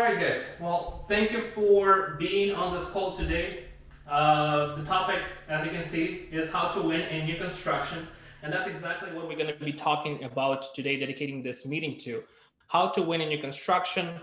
right, guys. Well, thank you for being on this call today. The topic, as you can see, is how to win in new construction. And that's exactly what we're going to be talking about today, dedicating this meeting to. How to win in new construction.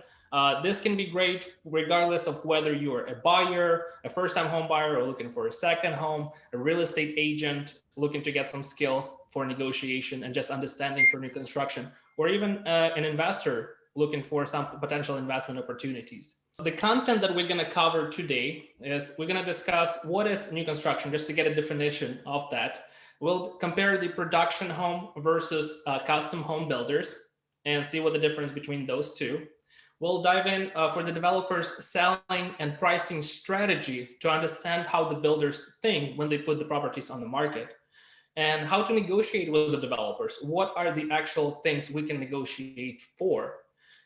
This can be great regardless of whether you're a buyer, a first-time home buyer, or looking for a second home, a real estate agent looking to get some skills for negotiation and just understanding for new construction, or even an investor looking for some potential investment opportunities. The content that we're going to cover today is we're going to discuss what is new construction, just to get a definition of that. We'll compare the production home versus custom home builders and see what the difference between those two. We'll dive in for the developers' selling and pricing strategy to understand how the builders think when they put the properties on the market, and how to negotiate with the developers. What are the actual things we can negotiate for?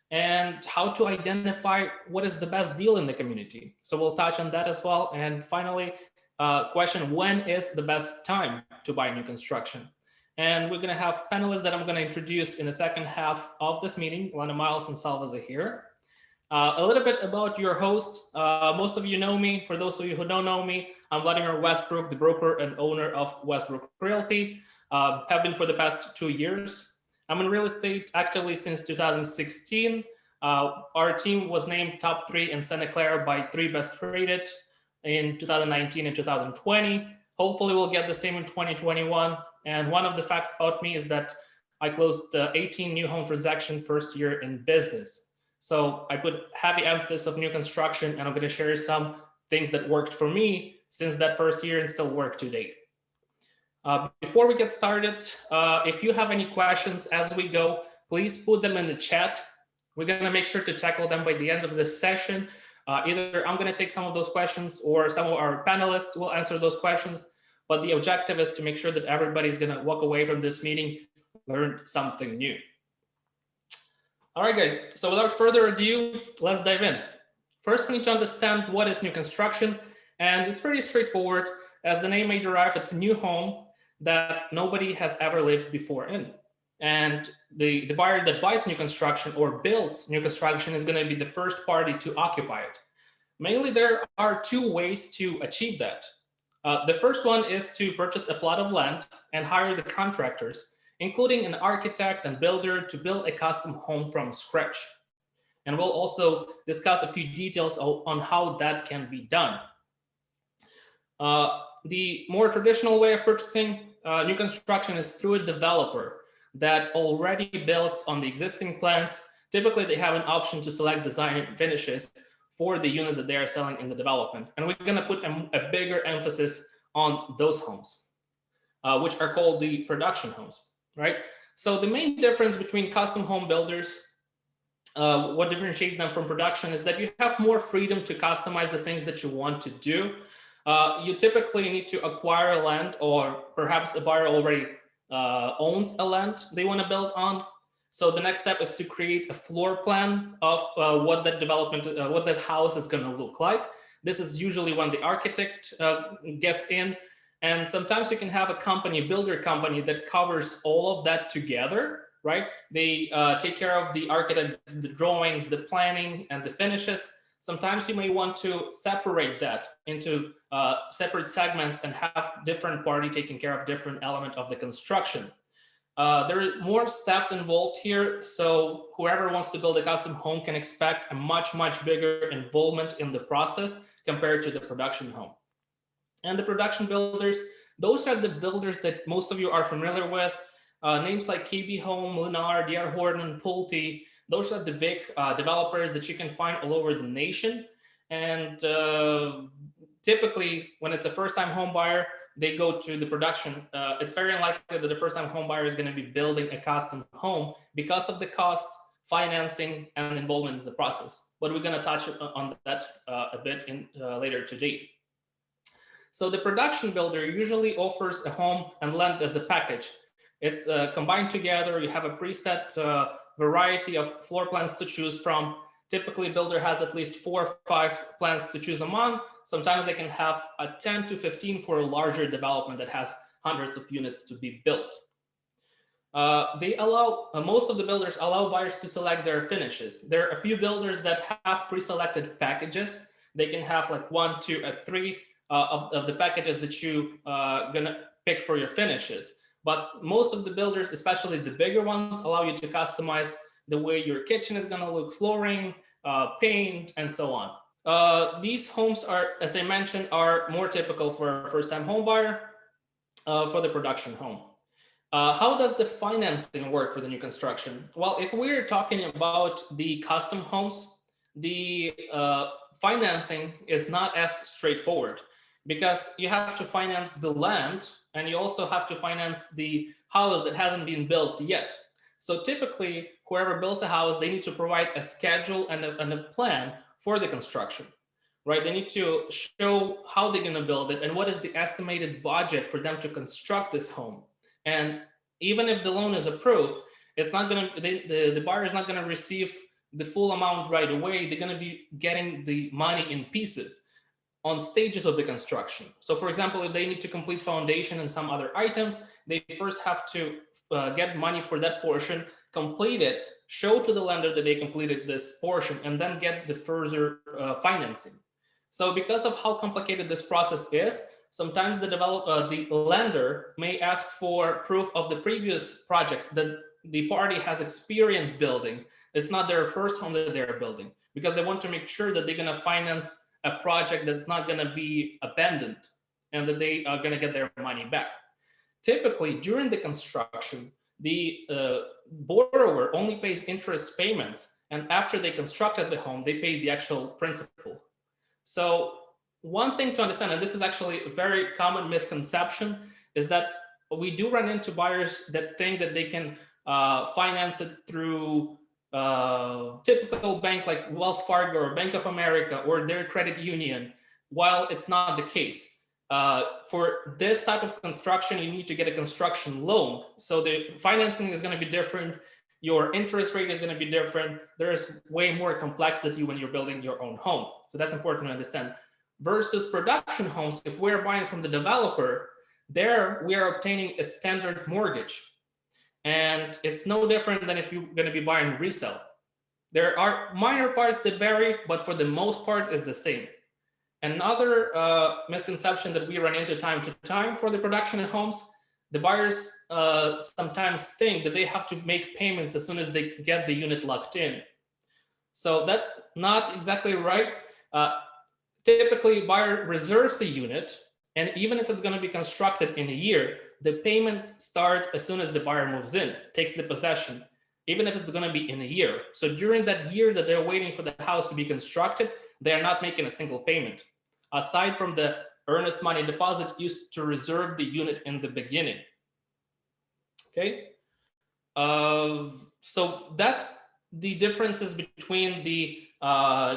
And how to identify what is the best deal in the community. So we'll touch on that as well. And finally, question, when is the best time to buy new construction? And we're going to have panelists that I'm going to introduce in the second half of this meeting. Lana Miles and Salvas are here. A little bit about your host. Most of you know me. For those of you who don't know me, I'm Vladimir Westbrook, the broker and owner of Westbrook Realty. Have been for the past 2 years. I'm in real estate actively since 2016. Our team was named top 3 in Santa Clara by 3 Best Rated in 2019 and 2020. Hopefully we'll get the same in 2021. And one of the facts about me is that I closed 18 new home transactions first year in business. So I put heavy emphasis of new construction, and I'm going to share some things that worked for me since that first year and still work to date. Before we get started, if you have any questions as we go, please put them in the chat. We're going to make sure to tackle them by the end of this session. Either I'm going to take some of those questions or some of our panelists will answer those questions. But the objective is to make sure that everybody's going to walk away from this meeting, learn something new. All right, guys. So without further ado, let's dive in. First, we need to understand what is new construction. And it's pretty straightforward. As the name may derive, it's a new home that nobody has ever lived before in. And the buyer that buys new construction or builds new construction is going to be the first party to occupy it. Mainly, there are 2 ways to achieve that. The first one is to purchase a plot of land and hire the contractors, including an architect and builder, to build a custom home from scratch. And we'll also discuss a few details on how that can be done. The more traditional way of purchasing new construction is through a developer that already builds on the existing plans. Typically, they have an option to select design and finishes for the units that they are selling in the development. And we're going to put a bigger emphasis on those homes, which are called the production homes, right? So the main difference between custom home builders, what differentiates them from production, is that you have more freedom to customize the things that you want to do. You typically need to acquire land, or perhaps the buyer already owns a land they want to build on. So the next step is to create a floor plan of what that development, what that house is going to look like. This is usually when the architect gets in. And sometimes you can have a company, a builder company, that covers all of that together, right? They take care of the architect, the drawings, the planning, and the finishes. Sometimes you may want to separate that into separate segments and have different party taking care of different element of the construction. There are more steps involved here, so whoever wants to build a custom home can expect a much, much bigger involvement in the process compared to the production home. And the production builders, those are the builders that most of you are familiar with. Names like KB Home, Lennar, D.R. Horton, Pulte. Those are the big developers that you can find all over the nation. And typically, when it's a first-time home buyer, they go to the production. It's very unlikely that the first-time home buyer is going to be building a custom home because of the costs, financing, and involvement in the process. But we're going to touch on that a bit later today. So the production builder usually offers a home and land as a package. It's combined together. You have a preset variety of floor plans to choose from. Typically, builder has at least 4 or 5 plans to choose among. Sometimes they can have 10 to 15 for a larger development that has hundreds of units to be built. they allow, most of the builders allow buyers to select their finishes. There are a few builders that have pre-selected packages. They can have like 1, 2, or 3 of the packages that you gonna pick for your finishes. But most of the builders, especially the bigger ones, allow you to customize the way your kitchen is gonna look, flooring, paint, and so on. These homes are, as I mentioned, are more typical for a first-time home buyer for the production home. How does the financing work for the new construction? Well, if we're talking about the custom homes, the financing is not as straightforward because you have to finance the land and you also have to finance the house that hasn't been built yet. So typically, whoever builds a house, they need to provide a schedule and a plan for the construction, right? They need to show how they're going to build it and what is the estimated budget for them to construct this home. And even if the loan is approved, it's not going to, the buyer is not going to receive the full amount right away. They're going to be getting the money in pieces on stages of the construction. So for example, if they need to complete foundation and some other items, they first have to get money for that portion, complete it, show to the lender that they completed this portion, and then get the further financing. So because of how complicated this process is, sometimes the lender may ask for proof of the previous projects that the party has experience building. It's not their first home that they're building, because they want to make sure that they're going to finance a project that's not going to be abandoned and that they are going to get their money back. Typically, during the construction, the borrower only pays interest payments, and after they constructed the home, they pay the actual principal. So one thing to understand, and this is actually a very common misconception, is that we do run into buyers that think that they can finance it through typical bank like Wells Fargo or Bank of America or their credit union, while it's not the case. For this type of construction, you need to get a construction loan. So the financing is going to be different. Your interest rate is going to be different. There is way more complexity when you're building your own home. So that's important to understand. Versus production homes, if we're buying from the developer, there we are obtaining a standard mortgage. And it's no different than if you're going to be buying resale. There are minor parts that vary, but for the most part, it's the same. Another misconception that we run into time to time for the production homes, the buyers sometimes think that they have to make payments as soon as they get the unit locked in. So that's not exactly right. Typically, buyer reserves a unit, and even if it's going to be constructed in a year, the payments start as soon as the buyer moves in, takes the possession, even if it's going to be in a year. So during that year that they're waiting for the house to be constructed, they're not making a single payment, aside from the earnest money deposit used to reserve the unit in the beginning. Okay, so that's the differences between the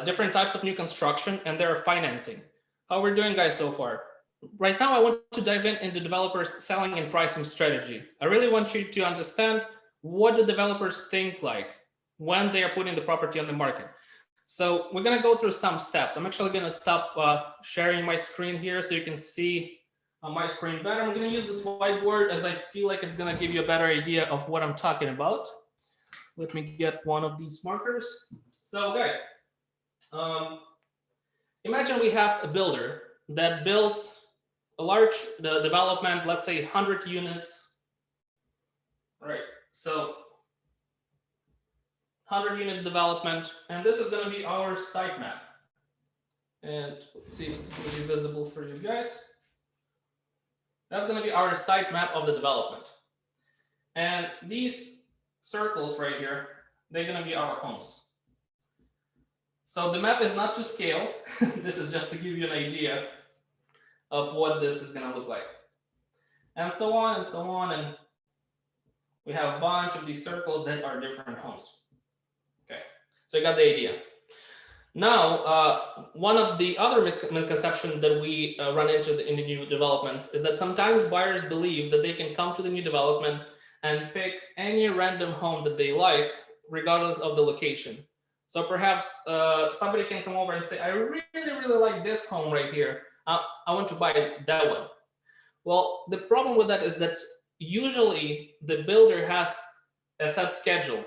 different types of new construction and their financing. How we're doing, guys, so far? Right now, I want to dive into developers' selling and pricing strategy. I really want you to understand what the developers think like when they are putting the property on the market. So we're going to go through some steps. I'm actually going to stop sharing my screen here so you can see on my screen better. I'm going to use this whiteboard as I feel like it's going to give you a better idea of what I'm talking about. Let me get one of these markers. So guys, imagine we have a builder that builds a large development, let's say 100 units. All right, so 100 units development, and this is going to be our site map. And let's see if it's going to be visible for you guys. That's going to be our site map of the development. And these circles right here, they're going to be our homes. So the map is not to scale. This is just to give you an idea of what this is going to look like. And so on and so on. And we have a bunch of these circles that are different homes. Okay, so you got the idea. Now, one of the other misconceptions that we run into in the new developments is that sometimes buyers believe that they can come to the new development and pick any random home that they like, regardless of the location. So perhaps somebody can come over and say, I really, really like this home right here. I want to buy that one. Well, the problem with that is that usually the builder has a set schedule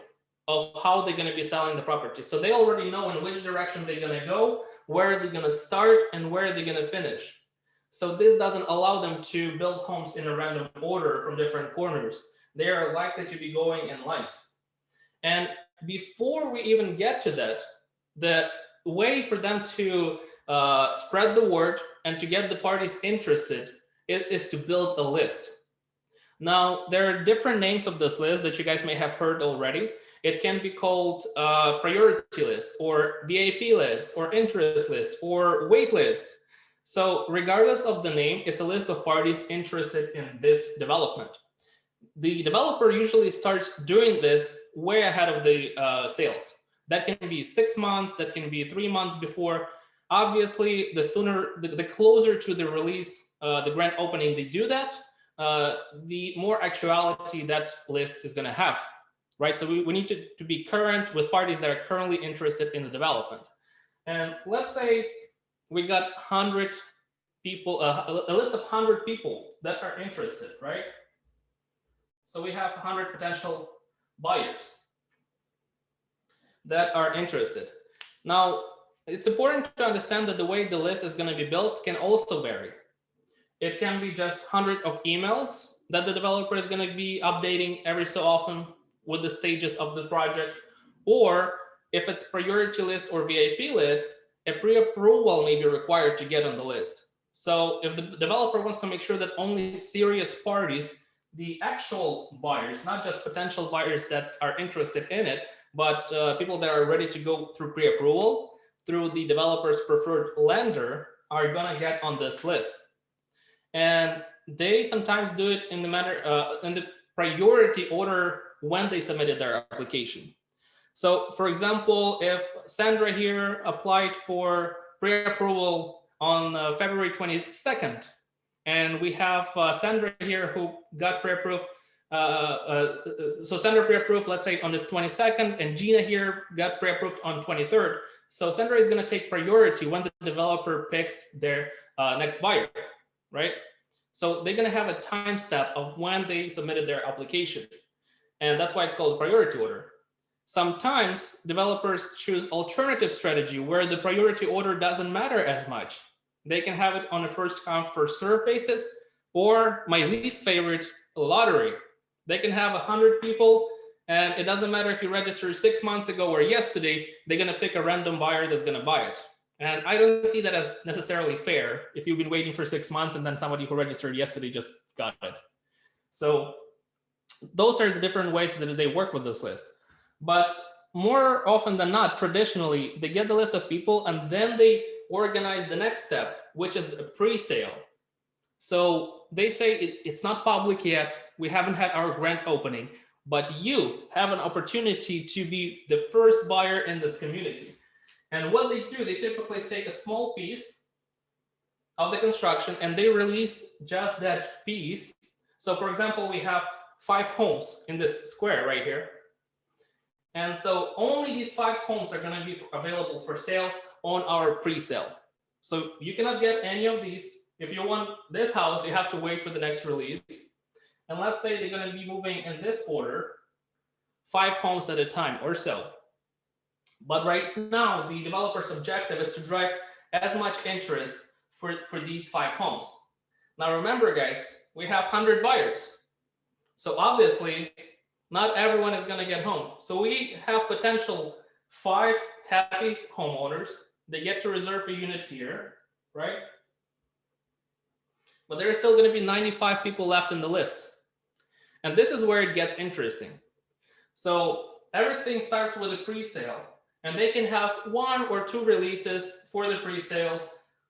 of how they're going to be selling the property. So they already know in which direction they're going to go, where they're going to start, and where they're going to finish. So this doesn't allow them to build homes in a random order from different corners. They are likely to be going in lines. And before we even get to that, the way for them to spread the word and to get the parties interested is to build a list. Now, there are different names of this list that you guys may have heard already. It can be called priority list, or VIP list, or interest list, or wait list. So regardless of the name, it's a list of parties interested in this development. The developer usually starts doing this way ahead of the sales. That can be 6 months, that can be 3 months before. Obviously, the closer to the release, the grand opening they do that, the more actuality that list is going to have, right? So we need to be current with parties that are currently interested in the development. And let's say we got 100 people, a list of 100 people that are interested, right? So we have 100 potential buyers that are interested. Now, it's important to understand that the way the list is going to be built can also vary. It can be just 100 of emails that the developer is going to be updating every so often with the stages of the project. Or if it's priority list or VIP list, a pre-approval may be required to get on the list. So if the developer wants to make sure that only serious parties, the actual buyers, not just potential buyers that are interested in it, but people that are ready to go through pre-approval through the developer's preferred lender, are going to get on this list. And they sometimes do it in the priority order when they submitted their application. So for example, if Sandra here applied for pre-approval on February 22nd, and we have Sandra here who got pre-approved. So Sandra pre-approved, let's say on the 22nd, and Gina here got pre-approved on 23rd. So Sandra is going to take priority when the developer picks their next buyer, right? So they're going to have a time step of when they submitted their application. And that's why it's called a priority order. Sometimes developers choose alternative strategy where the priority order doesn't matter as much. They can have it on a first come, first serve basis, or my least favorite, lottery. They can have 100 people, and it doesn't matter if you registered 6 months ago or yesterday, they're going to pick a random buyer that's going to buy it. And I don't see that as necessarily fair if you've been waiting for 6 months and then somebody who registered yesterday just got it. So those are the different ways that they work with this list. But more often than not, traditionally, they get the list of people and then they organize the next step, which is a pre-sale. So they say it's not public yet. We haven't had our grand opening, but you have an opportunity to be the first buyer in this community. And what they do, they typically take a small piece of the construction and they release just that piece. So for example, we have 5 homes in this square right here. And so only these 5 homes are going to be available for sale on our pre-sale. So you cannot get any of these. If you want this house, you have to wait for the next release. And let's say they're going to be moving in this order, 5 homes at a time or so. But right now, the developer's objective is to drive as much interest for these 5 homes. Now remember, guys, we have 100 buyers. So obviously, not everyone is going to get home. So we have potential 5 happy homeowners. They get to reserve a unit here, right? But there are still going to be 95 people left in the list. And this is where it gets interesting. So everything starts with a pre-sale, and they can have 1 or 2 releases for the pre-sale.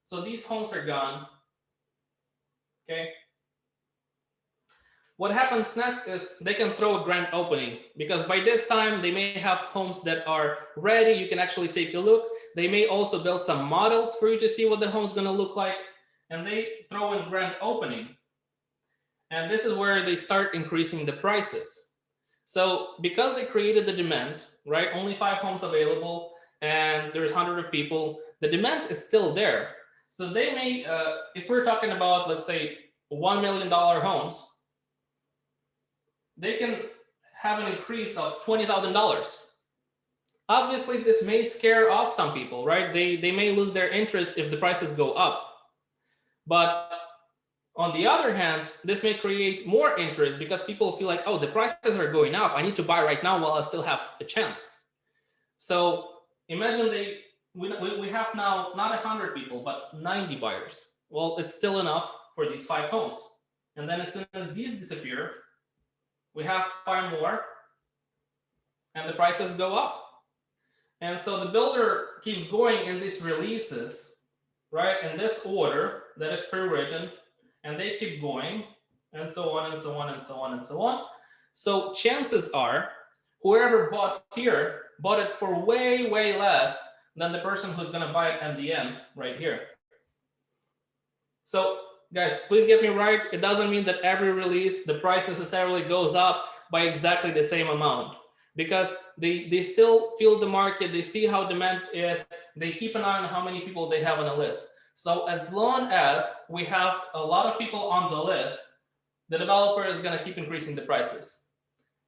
So these homes are gone. Okay. What happens next is they can throw a grand opening, because by this time they may have homes that are ready. You can actually take a look. They may also build some models for you to see what the home's going to look like, and they throw in grand opening. And this is where they start increasing the prices. So because they created the demand, right? Only 5 homes available, and there's 100 of people. The demand is still there. So they may, if we're talking about, let's say, $1 million homes, they can have an increase of $20,000. Obviously, this may scare off some people, right? They may lose their interest if the prices go up. But on the other hand, this may create more interest because people feel like, oh, the prices are going up. I need to buy right now while I still have a chance. So imagine we have now not 100 people, but 90 buyers. Well, it's still enough for these 5 homes. And then as soon as these disappear, we have 5 more, and the prices go up. And so the builder keeps going in these releases, right, in this order that is pre-written, and they keep going, and so on and so on and so on and so on. So chances are, whoever bought here bought it for way, way less than the person who's going to buy it at the end right here. So guys, please get me right. It doesn't mean that every release, the price necessarily goes up by exactly the same amount, because they still feel the market, they see how demand is, they keep an eye on how many people they have on a list. So as long as we have a lot of people on the list, the developer is going to keep increasing the prices.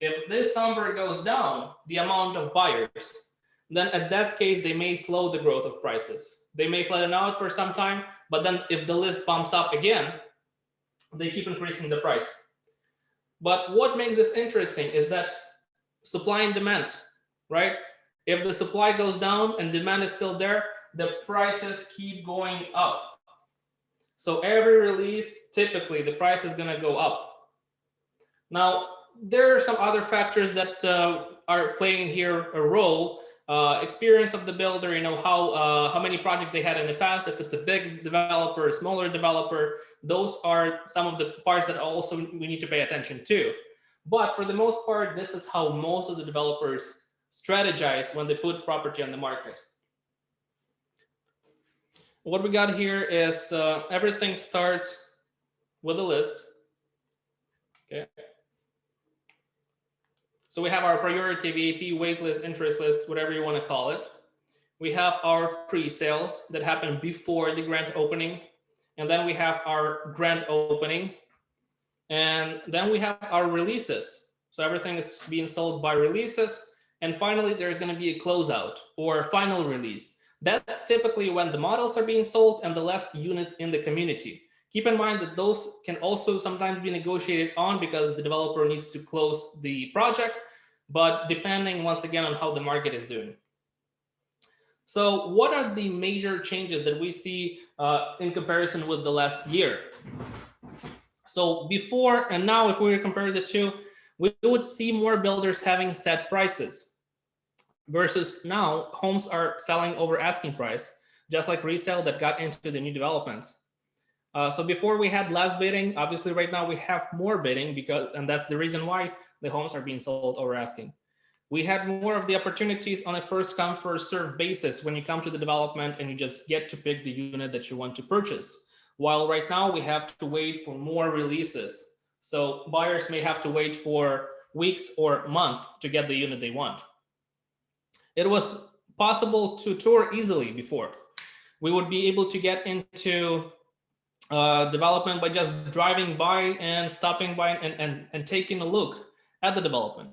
If this number goes down, the amount of buyers, then at that case, they may slow the growth of prices. They may flatten out for some time, but then if the list bumps up again, they keep increasing the price. But what makes this interesting is that supply and demand, right? If the supply goes down and demand is still there, the prices keep going up. So every release, typically the price is going to go up. Now, there are some other factors that are playing here a role. Experience of the builder, you know, how many projects they had in the past, if it's a big developer, a smaller developer, those are some of the parts that also we need to pay attention to. But for the most part, this is how most of the developers strategize when they put property on the market. What we got here is everything starts with a list. Okay. So we have our priority, VAP, wait list, interest list, whatever you want to call it. We have our pre-sales that happen before the grand opening. And then we have our grand opening. And then we have our releases. So everything is being sold by releases. And finally, there's going to be a closeout or final release. That's typically when the models are being sold and the last units in the community. Keep in mind that those can also sometimes be negotiated on because the developer needs to close the project, but depending once again on how the market is doing. So what are the major changes that we see in comparison with the last year? So before and now, if we were to compare the two, we would see more builders having set prices versus now homes are selling over asking price, just like resale that got into the new developments. So before we had less bidding, obviously right now we have more bidding and that's the reason why the homes are being sold over asking. We had more of the opportunities on a first come first serve basis when you come to the development and you just get to pick the unit that you want to purchase. While right now we have to wait for more releases. So buyers may have to wait for weeks or a month to get the unit they want. It was possible to tour easily before. We would be able to get into development by just driving by and stopping by and taking a look at the development.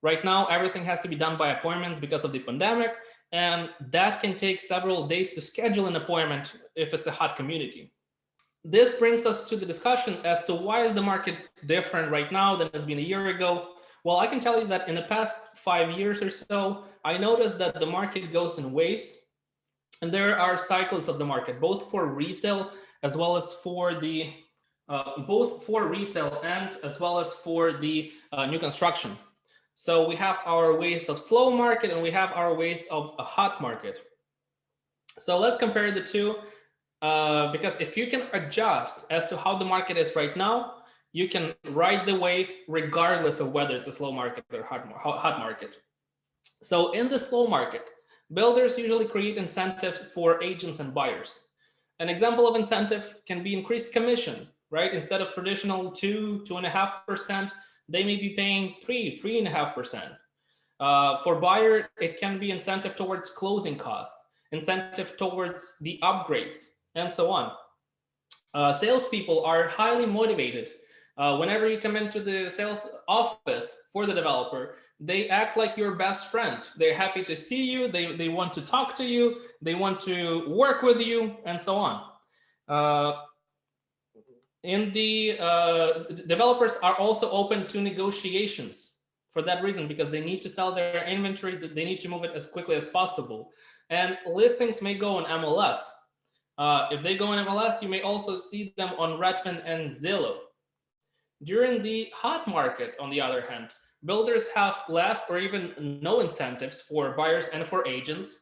Right now, everything has to be done by appointments because of the pandemic, and that can take several days to schedule an appointment if it's a hot community. This brings us to the discussion as to why is the market different right now than it's been a year ago. Well, I can tell you that in the past 5 years or so, I noticed that the market goes in waves, and there are cycles of the market, both for resale as well as for the both for resale and as well as for the new construction. So we have our waves of slow market and we have our waves of a hot market. So let's compare the two, because if you can adjust as to how the market is right now, you can ride the wave regardless of whether it's a slow market or hot market. So in the slow market, builders usually create incentives for agents and buyers. An example of incentive can be increased commission, right? Instead of traditional 2.5%, they may be paying 3.5%. For buyer, it can be incentive towards closing costs, incentive towards the upgrades, and so on. Salespeople are highly motivated Whenever you come into the sales office for the developer, they act like your best friend. They're happy to see you. They want to talk to you. They want to work with you, and so on. Uh, Developers are also open to negotiations for that reason, because they need to sell their inventory. They need to move it as quickly as possible. And listings may go on MLS. If they go on MLS, you may also see them on Redfin and Zillow. During the hot market, on the other hand, builders have less or even no incentives for buyers and for agents.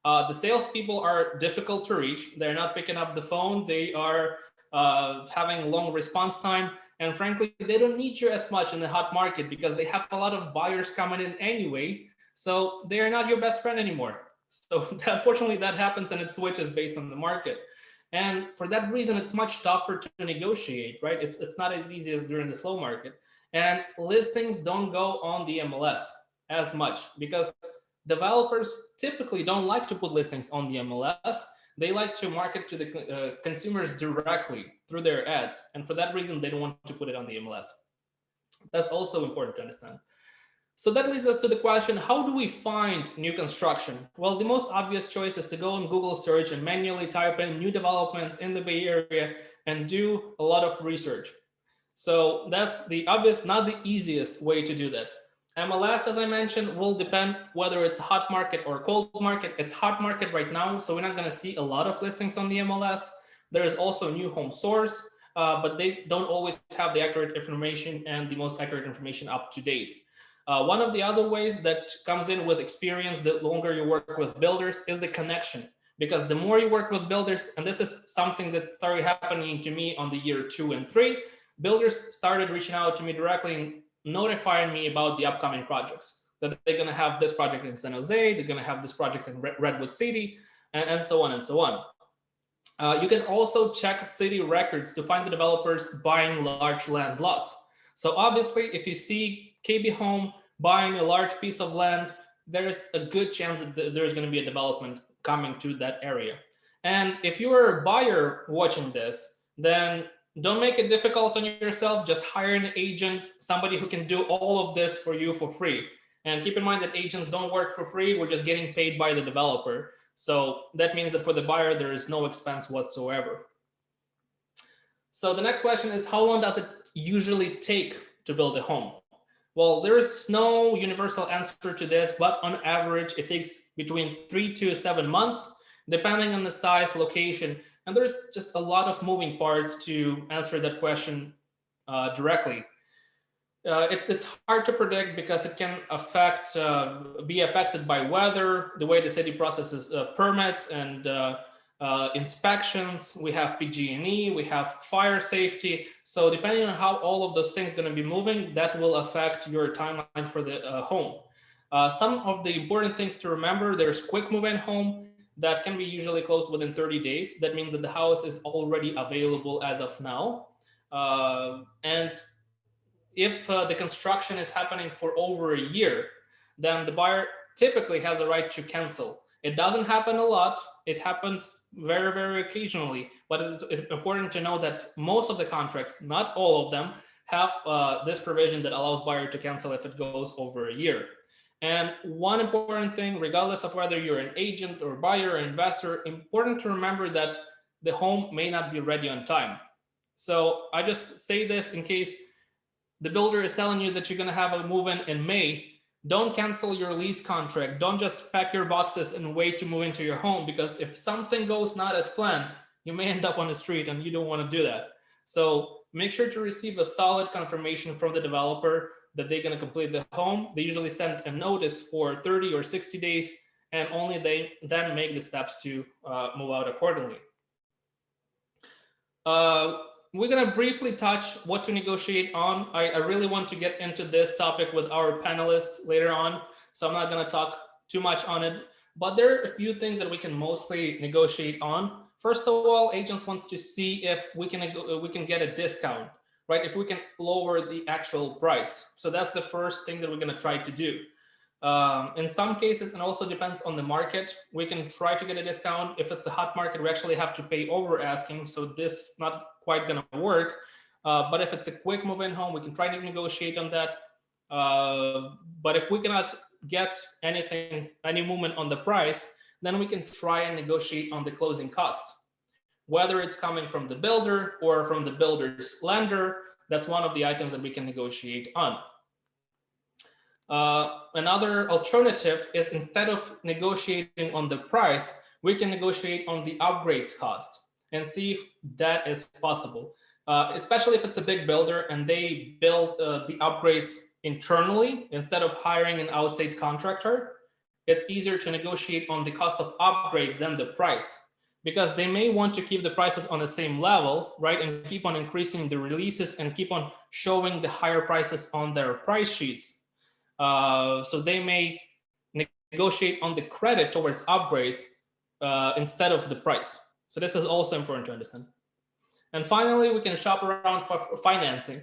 The salespeople are difficult to reach. They're not picking up the phone. They are having long response time. And frankly, they don't need you as much in the hot market because they have a lot of buyers coming in anyway. So they are not your best friend anymore. So unfortunately, that happens, and it switches based on the market. And for that reason, it's much tougher to negotiate, right? It's not as easy as during the slow market. And listings don't go on the MLS as much because developers typically don't like to put listings on the MLS. They like to market to the consumers directly through their ads. And for that reason, they don't want to put it on the MLS. That's also important to understand. So that leads us to the question, how do we find new construction? Well, the most obvious choice is to go on Google search and manually type in new developments in the Bay Area and do a lot of research. So that's the obvious, not the easiest way to do that. MLS, as I mentioned, will depend whether it's hot market or cold market. It's hot market right now, so we're not going to see a lot of listings on the MLS. There is also New Home Source, but they don't always have the accurate information and the most accurate information up to date. One of the other ways that comes in with experience, the longer you work with builders, is the connection. Because the more you work with builders, and this is something that started happening to me on the year 2 and 3, builders started reaching out to me directly and notifying me about the upcoming projects. That they're going to have this project in San Jose, they're going to have this project in Redwood City, and so on and so on. You can also check city records to find the developers buying large land lots. So obviously, if you see KB Home buying a large piece of land, there's a good chance that there's going to be a development coming to that area. And if you're a buyer watching this, then don't make it difficult on yourself. Just hire an agent, somebody who can do all of this for you for free. And keep in mind that agents don't work for free. We're just getting paid by the developer. So that means that for the buyer, there is no expense whatsoever. So the next question is, how long does it usually take to build a home? Well, there is no universal answer to this, but on average, it takes between 3 to 7 months, depending on the size, location, and there's just a lot of moving parts to answer that question directly. It's hard to predict because it can be affected by weather, the way the city processes permits and inspections. We have PG&E, we have fire safety. So depending on how all of those things are going to be moving, that will affect your timeline for the home. Some of the important things to remember, there's quick move-in home that can be usually closed within 30 days. That means that the house is already available as of now. And if the construction is happening for over a year, then the buyer typically has a right to cancel. It doesn't happen a lot. It happens very, very occasionally, but it is important to know that most of the contracts, not all of them, have this provision that allows buyer to cancel if it goes over a year. And one important thing, regardless of whether you're an agent or buyer or investor, important to remember that the home may not be ready on time. So I just say this in case the builder is telling you that you're going to have a move-in in May. Don't cancel your lease contract. Don't just pack your boxes and wait to move into your home, because if something goes not as planned, you may end up on the street and you don't want to do that. So make sure to receive a solid confirmation from the developer that they're going to complete the home. They usually send a notice for 30 or 60 days, and only they then make the steps to move out accordingly. We're going to briefly touch what to negotiate on. I really want to get into this topic with our panelists later on, so I'm not going to talk too much on it. But there are a few things that we can mostly negotiate on. First of all, agents want to see if we can get a discount, right? If we can lower the actual price. So that's the first thing that we're going to try to do. In some cases, and also depends on the market, we can try to get a discount. If it's a hot market, we actually have to pay over asking. So this not quite going to work. But if it's a quick move-in home, we can try to negotiate on that. But if we cannot get any movement on the price, then we can try and negotiate on the closing cost. Whether it's coming from the builder or from the builder's lender, that's one of the items that we can negotiate on. Another alternative is, instead of negotiating on the price, we can negotiate on the upgrades cost and see if that is possible. Especially if it's a big builder and they build the upgrades internally instead of hiring an outside contractor, it's easier to negotiate on the cost of upgrades than the price, because they may want to keep the prices on the same level, right, and keep on increasing the releases and keep on showing the higher prices on their price sheets. So they may negotiate on the credit towards upgrades instead of the price. So this is also important to understand. And finally, we can shop around for financing.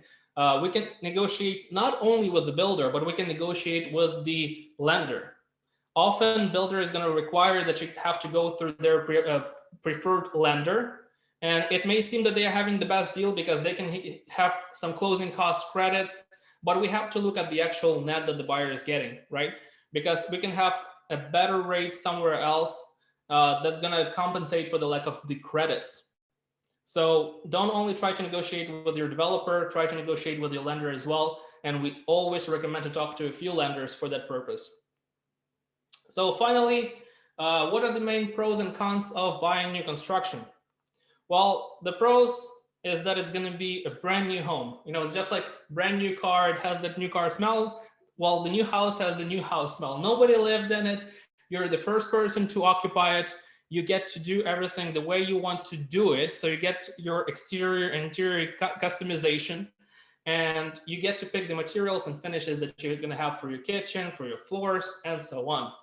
We can negotiate not only with the builder, but we can negotiate with the lender. Often, builder is going to require that you have to go through their preferred lender. And it may seem that they are having the best deal because they can have some closing cost credits, but we have to look at the actual net that the buyer is getting, right? Because we can have a better rate somewhere else that's going to compensate for the lack of the credits. So don't only try to negotiate with your developer, try to negotiate with your lender as well. And we always recommend to talk to a few lenders for that purpose. So finally, what are the main pros and cons of buying new construction? Well, the pros is that it's going to be a brand new home. You know, it's just like brand new car. It has that new car smell. Well, the new house has the new house smell. Nobody lived in it. You're the first person to occupy it. You get to do everything the way you want to do it. So you get your exterior and interior customization, and you get to pick the materials and finishes that you're going to have for your kitchen, for your floors, and so on.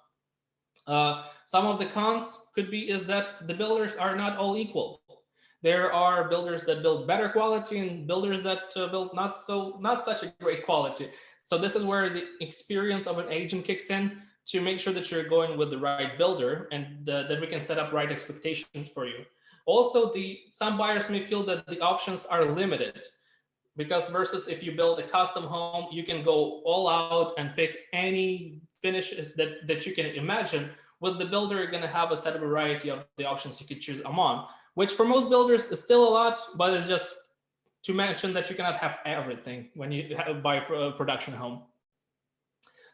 Some of the cons could be is that the builders are not all equal. There are builders that build better quality and builders that build not such a great quality. So this is where the experience of an agent kicks in to make sure that you're going with the right builder and that we can set up right expectations for you. Also, some buyers may feel that the options are limited, because versus if you build a custom home, you can go all out and pick any finishes that you can imagine. With the builder, you're going to have a set of variety of the options you could choose among, which for most builders is still a lot, but it's just to mention that you cannot have everything when you buy a production home.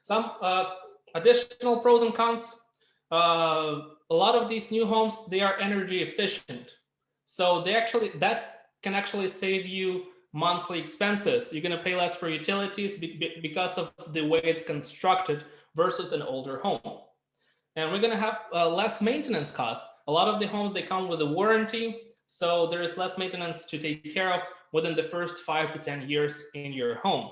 Some additional pros and cons. A lot of these new homes, they are energy efficient. So that can actually save you monthly expenses. You're going to pay less for utilities because of the way it's constructed versus an older home. And we're going to have less maintenance cost. A lot of the homes, they come with a warranty, so there is less maintenance to take care of within the first 5 to 10 years in your home.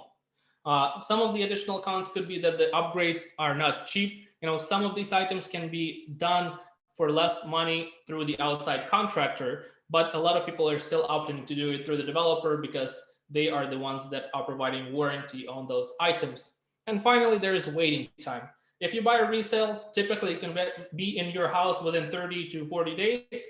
Some of the additional cons could be that the upgrades are not cheap. You know, some of these items can be done for less money through the outside contractor, but a lot of people are still opting to do it through the developer because they are the ones that are providing warranty on those items. And finally, there is waiting time. If you buy a resale, typically it can be in your house within 30 to 40 days.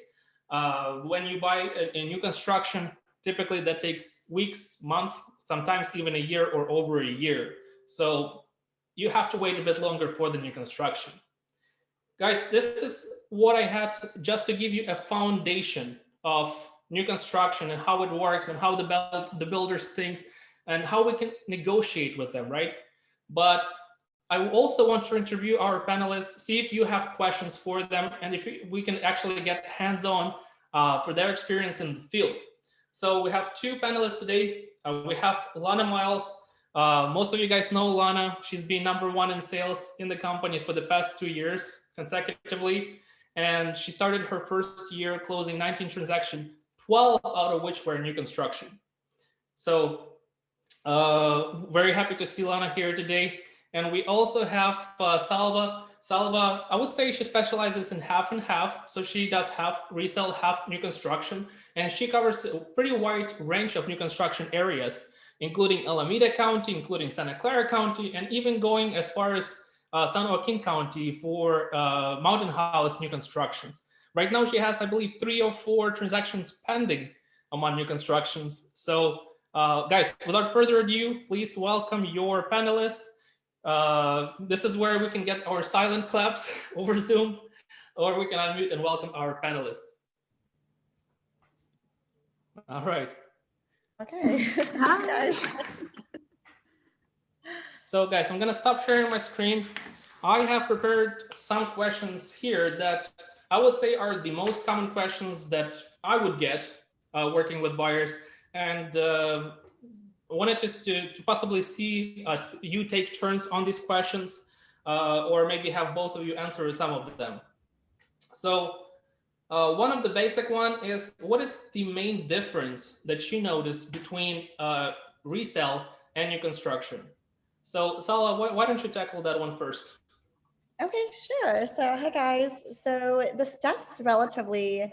When you buy a new construction, typically that takes weeks, months, sometimes even a year or over a year. So you have to wait a bit longer for the new construction. Guys, this is what I had just to give you a foundation of new construction and how it works and how the builders think and how we can negotiate with them, right? But I also want to interview our panelists, see if you have questions for them, and if we can actually get hands-on for their experience in the field. So we have two panelists today. We have Lana Miles. Most of you guys know Lana. She's been #1 in sales in the company for the past 2 years consecutively. And she started her first year closing 19 transactions, 12 out of which were new construction. So very happy to see Lana here today. And we also have Salva. Salva, I would say she specializes in half and half. So she does half resale, half new construction. And she covers a pretty wide range of new construction areas, including Alameda County, including Santa Clara County, and even going as far as San Joaquin County for Mountain House new constructions. Right now, she has, I believe, 3 or 4 transactions pending among new constructions. So Guys, without further ado, please welcome your panelists. This is where we can get our silent claps over Zoom, or we can unmute and welcome our panelists. All right. Okay. Hi, guys. So guys, I'm gonna stop sharing my screen. I have prepared some questions here that I would say are the most common questions that I would get working with buyers, and wanted just to possibly see you take turns on these questions, or maybe have both of you answer some of them. So one of the basic one is, what is the main difference that you notice between resale and new construction? So Sala, why don't you tackle that one first? Okay, sure. So, hey guys. So, the steps relatively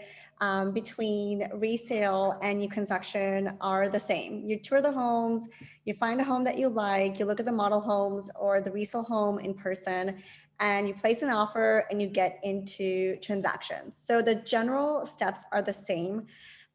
between resale and new construction are the same. You tour the homes, you find a home that you like, you look at the model homes or the resale home in person, and you place an offer and you get into transactions. So, the general steps are the same,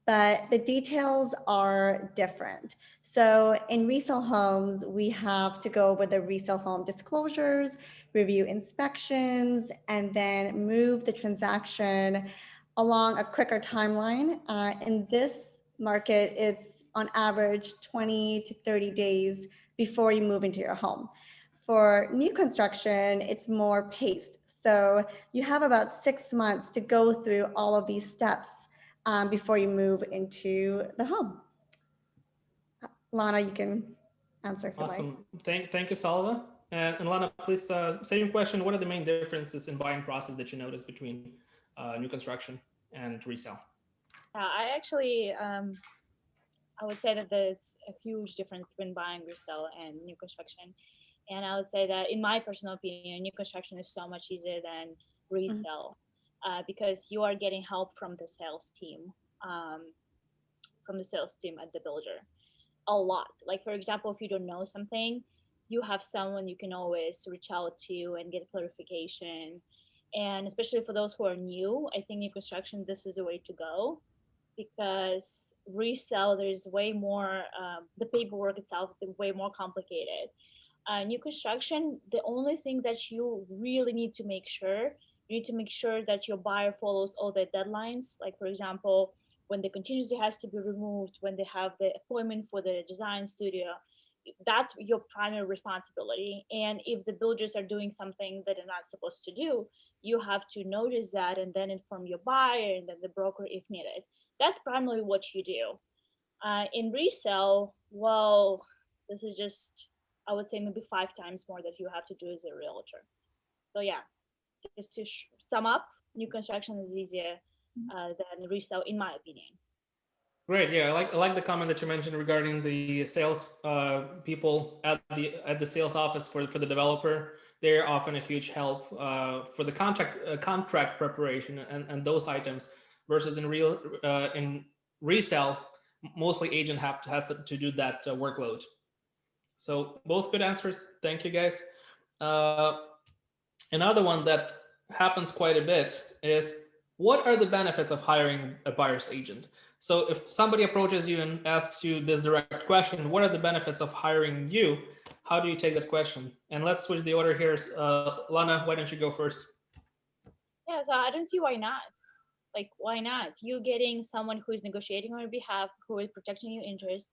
but the details are different. So in resale homes, we have to go over the resale home disclosures, review inspections, and then move the transaction along a quicker timeline. In this market, it's on average 20 to 30 days before you move into your home. For new construction, it's more paced. So you have about 6 months to go through all of these steps before you move into the home. Lana, you can answer if you like. Awesome. Thank you, Salva. And Lana, please, same question. What are the main differences in buying process that you notice between new construction and resale? I actually, I would say that there's a huge difference between buying, resale, and new construction. And I would say that, in my personal opinion, new construction is so much easier than resale, because you are getting help from the sales team, at the builder, a lot. Like, for example, if you don't know something, you have someone you can always reach out to and get clarification. And especially for those who are new, I think new construction, this is the way to go, because resale, there's way more, the paperwork itself is way more complicated. New construction, the only thing that you really need to make sure, you need to make sure that your buyer follows all the deadlines. Like, for example, when the contingency has to be removed, when they have the appointment for the design studio, that's your primary responsibility. And if the builders are doing something that they're not supposed to do, you have to notice that and then inform your buyer and then the broker if needed. That's primarily what you do. In resale, well, this is just, I would say, maybe 5 times more that you have to do as a realtor. So yeah, just to sum up, new construction is easier than resale, in my opinion. Great. Yeah, I like the comment that you mentioned regarding the sales people at the sales office for the developer. They're often a huge help for the contract preparation and those items, versus in resale, mostly agent has to do that workload. So both good answers. Thank you, guys. Uh, Another one that happens quite a bit is, what are the benefits of hiring a buyer's agent? So if somebody approaches you and asks you this direct question, what are the benefits of hiring you? How do you take that question? And let's switch the order here. Lana, why don't you go first? Yeah, so I don't see why not. Like, why not? You getting someone who is negotiating on your behalf, who is protecting your interests,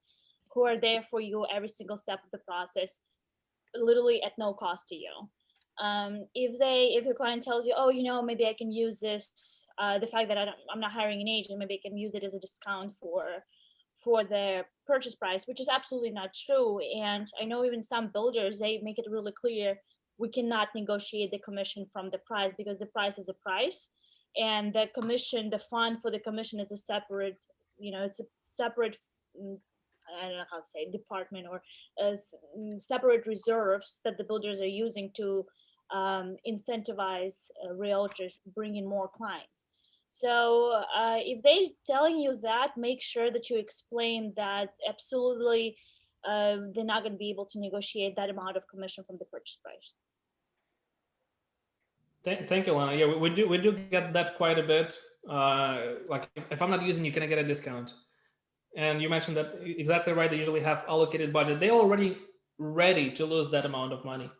who are there for you every single step of the process, literally at no cost to you. If your client tells you, oh, maybe I can use this, the fact that I'm not hiring an agent, maybe I can use it as a discount for the purchase price, which is absolutely not true. And I know even some builders, they make it really clear, we cannot negotiate the commission from the price, because the price is a price, and the commission, the fund for the commission, is a separate, it's a separate, I don't know how to say, department, or separate reserves that the builders are using to incentivize realtors bring in more clients. So if they telling you that, make sure that you explain that absolutely they're not going to be able to negotiate that amount of commission from the purchase price. Thank you, Lana. Yeah, we do get that quite a bit. Like, if I'm not using you, can I get a discount? And you mentioned that exactly right. They usually have allocated budget. They're already ready to lose that amount of money.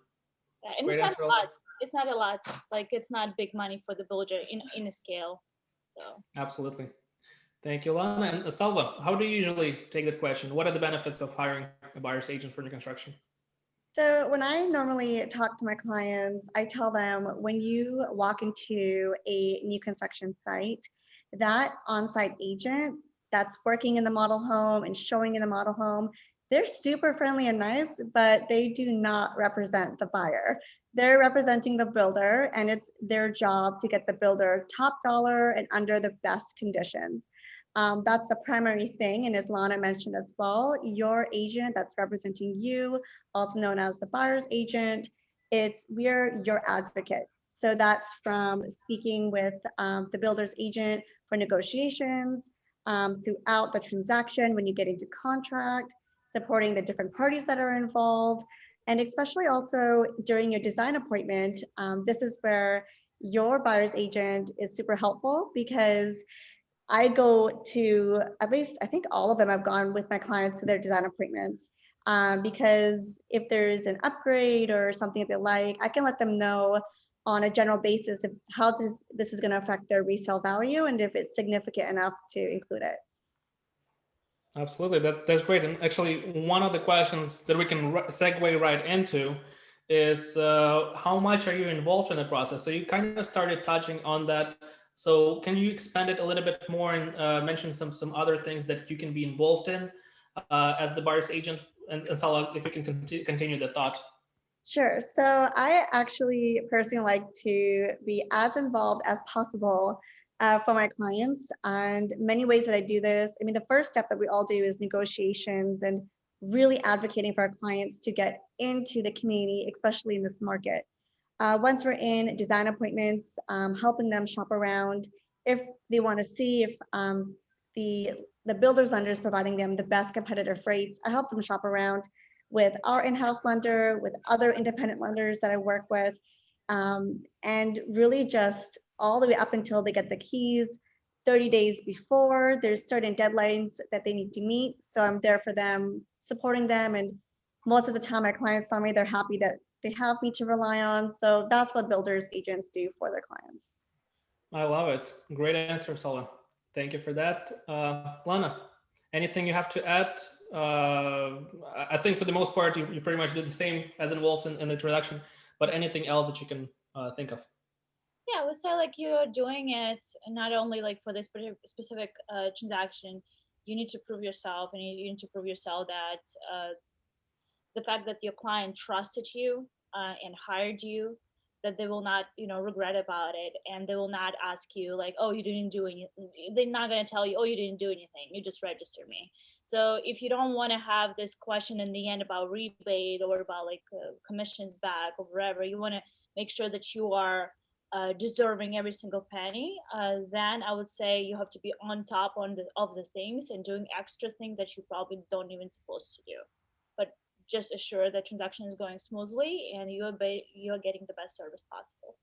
Yeah, and Great it's not answer, a Alana. lot. It's not a lot. Like it's not big money for the builder in a scale. So Absolutely. Thank you, Lana. And Salva, how do you usually take that question? What are the benefits of hiring a buyer's agent for new construction? So when I normally talk to my clients, I tell them when you walk into a new construction site, that on-site agent that's working in the model home and showing in the model home, they're super friendly and nice, but they do not represent the buyer. They're representing the builder, and it's their job to get the builder top dollar and under the best conditions. That's the primary thing. And as Lana mentioned as well, your agent that's representing you, also known as the buyer's agent, we're your advocate. So that's from speaking with the builder's agent for negotiations, throughout the transaction when you get into contract, supporting the different parties that are involved, and especially also during your design appointment. This is where your buyer's agent is super helpful, because I go to, at least I think all of them, I've gone with my clients to their design appointments, because if there's an upgrade or something that they like, I can let them know on a general basis of how this is going to affect their resale value and if it's significant enough to include it. Absolutely, that's great. And actually, one of the questions that we can segue right into is how much are you involved in the process? So you kind of started touching on that. So can you expand it a little bit more and mention some other things that you can be involved in as the buyer's agent? And Salah, if you can continue the thought. Sure. So I actually personally like to be as involved as possible for my clients, and many ways that I do this. I mean, the first step that we all do is negotiations and really advocating for our clients to get into the community, especially in this market. Once we're in design appointments, helping them shop around if they want to see if the the builder's lender is providing them the best competitive rates. I help them shop around with our in-house lender, with other independent lenders that I work with, and really just all the way up until they get the keys. 30 days before, there's certain deadlines that they need to meet. So I'm there for them, supporting them. And most of the time, my clients tell me they're happy that they have me to rely on. So that's what builders agents do for their clients. I love it. Great answer, Salah. Thank you for that. Lana, anything you have to add? I think for the most part, you pretty much did the same as involved in the introduction, but anything else that you can think of? yeah, I would say like you're doing it not only like for this specific transaction. You need to prove yourself, and you need to prove yourself that the fact that your client trusted you and hired you, that they will not regret about it, and they will not ask you like, oh, you didn't do anything. They're not going to tell you, oh, you didn't do anything, you just registered me. So if you don't want to have this question in the end about rebate or about like commissions back or whatever, you want to make sure that you are deserving every single penny, then I would say you have to be on top of the things and doing extra things that you probably don't even supposed to do. But just assure that transaction is going smoothly and you're getting the best service possible.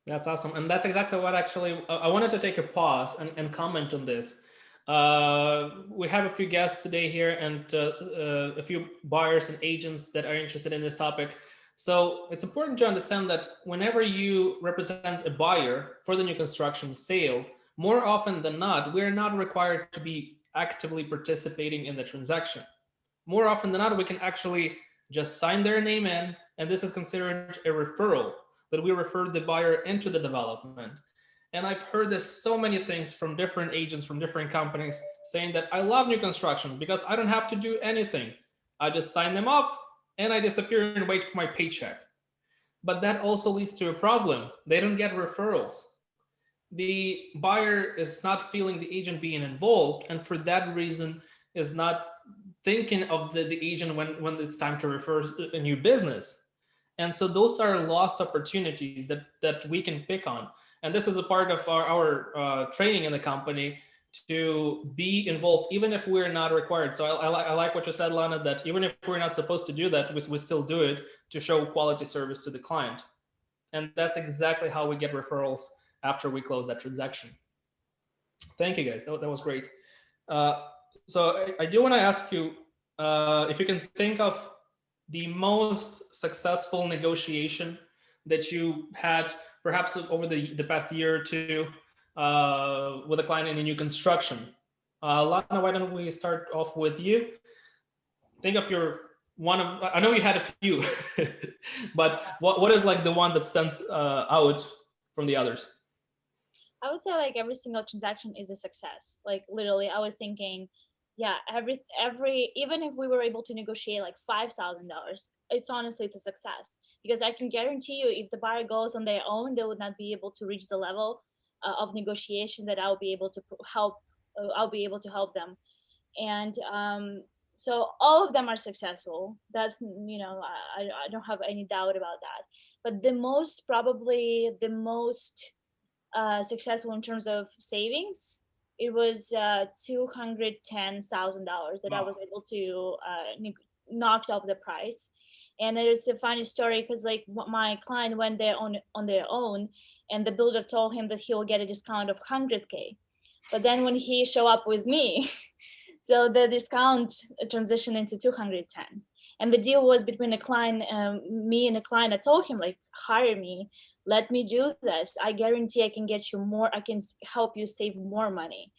That's awesome. And that's exactly what actually, I wanted to take a pause and comment on this. We have a few guests today here and a few buyers and agents that are interested in this topic. So it's important to understand that whenever you represent a buyer for the new construction sale, more often than not, we're not required to be actively participating in the transaction. More often than not, we can actually just sign their name in, and this is considered a referral, that we referred the buyer into the development. And I've heard this so many things from different agents from different companies saying that I love new constructions because I don't have to do anything. I just sign them up and I disappear and wait for my paycheck. But that also leads to a problem. They don't get referrals. The buyer is not feeling the agent being involved, and for that reason is not thinking of the agent when it's time to refer a new business. And so those are lost opportunities that we can pick on. And this is a part of our training in the company to be involved, even if we're not required. So I like what you said, Lana, that even if we're not supposed to do that, we still do it to show quality service to the client. And that's exactly how we get referrals after we close that transaction. Thank you, guys. That was great. So I do want to ask you if you can think of the most successful negotiation that you had, perhaps over the past year or two, with a client in a new construction. Lana, why don't we start off with you? Think of your one of, I know you had a few, but what is like the one that stands out from the others? I would say like every single transaction is a success. Like literally, I was thinking, yeah, every even if we were able to negotiate like $5,000, it's honestly it's a success because I can guarantee you, if the buyer goes on their own, they would not be able to reach the level of negotiation that I'll be able to help. I'll be able to help them, and so all of them are successful. That's I don't have any doubt about that. But the most probably the most successful in terms of savings, it was $210,000 that I Wow. was able to knocked off the price. And it is a funny story because like my client went there on their own, and the builder told him that he will get a discount of 100K. But then when he show up with me, so the discount transitioned into 210. And the deal was between a client, me and a client. I told him like, hire me, let me do this. I guarantee I can get you more. I can help you save more money.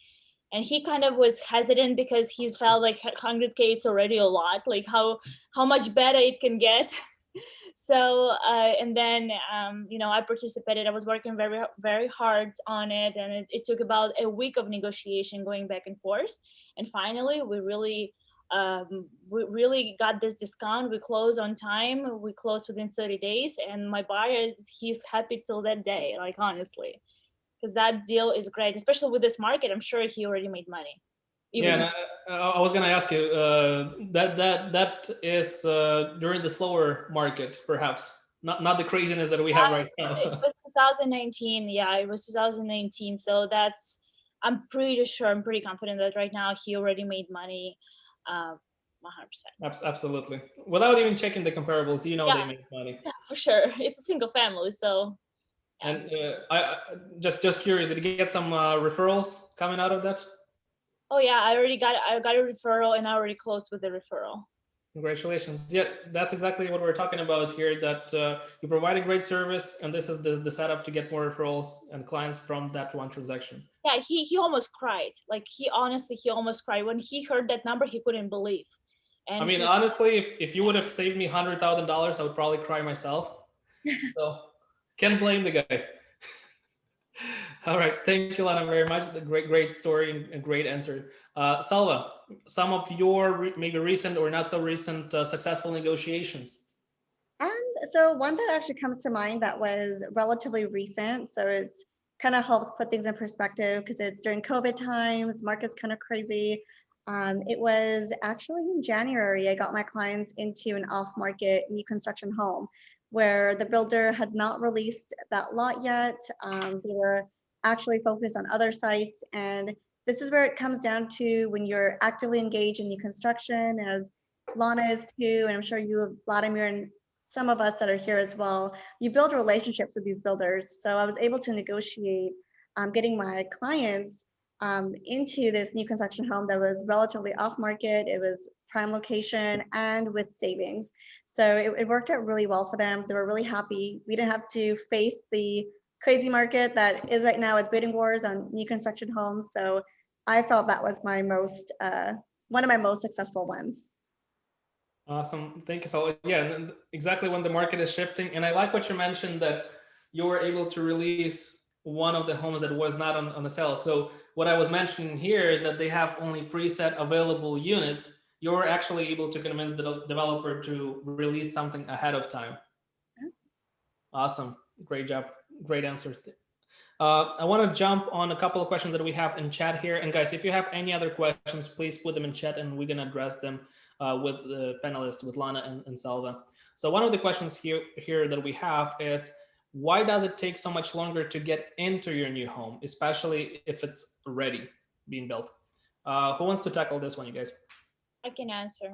And he kind of was hesitant because he felt like 100K it's already a lot. Like how much better it can get. So and then I participated. I was working very very hard on it, and it took about a week of negotiation going back and forth, and finally we really got this discount. We closed on time. We closed within 30 days, and my buyer, he's happy till that day, like honestly, because that deal is great, especially with this market. I'm sure he already made money. Yeah, Even and I was going to ask you that is during the slower market, perhaps not the craziness that we have right it now. was 2019. Yeah, it was 2019. So that's, I'm pretty sure, I'm pretty confident that right now he already made money, 100%. Absolutely, without even checking the comparables, Yeah, they make money. yeah, for sure. It's a single family, so yeah. And I just curious, did you get some referrals coming out of that? Oh yeah, I got a referral, and I already closed with the referral. Congratulations. Yeah, that's exactly what we're talking about here, that you provide a great service, and this is the setup to get more referrals and clients from that one transaction. Yeah, he almost cried. Like he almost cried when he heard that number. He couldn't believe. And I mean, honestly, if you would have saved me $100,000, I would probably cry myself. So can't blame the guy. All right, thank you, Lana, very much. A great story and great answer. Salva, some of your maybe recent or not so recent successful negotiations. So one that actually comes to mind that was relatively recent. So it's kind of helps put things in perspective because it's during COVID times, market's kind of crazy. It was actually in January, I got my clients into an off-market new construction home where the builder had not released that lot yet. They were actually focused on other sites. And this is where it comes down to when you're actively engaged in new construction, as Lana is too, and I'm sure you, Vladimir, and some of us that are here as well, you build relationships with these builders. So I was able to negotiate getting my clients into this new construction home that was relatively off market. It was prime location and with savings. So it worked out really well for them. They were really happy. We didn't have to face the crazy market that is right now with bidding wars on new construction homes. So I felt that was my most, one of my most successful ones. Awesome. Thank you, so yeah, and exactly when the market is shifting. And I like what you mentioned, that you were able to release one of the homes that was not on the sale. So what I was mentioning here is that they have only preset available units. You're actually able to convince the developer to release something ahead of time. Awesome. Great job. Great answer. I want to jump on a couple of questions that we have in chat here. And guys, if you have any other questions, please put them in chat and we're going to address them with the panelists, with Lana and Salva. So one of the questions here that we have is, why does it take so much longer to get into your new home, especially if it's ready, being built? Who wants to tackle this one, you guys? I can answer.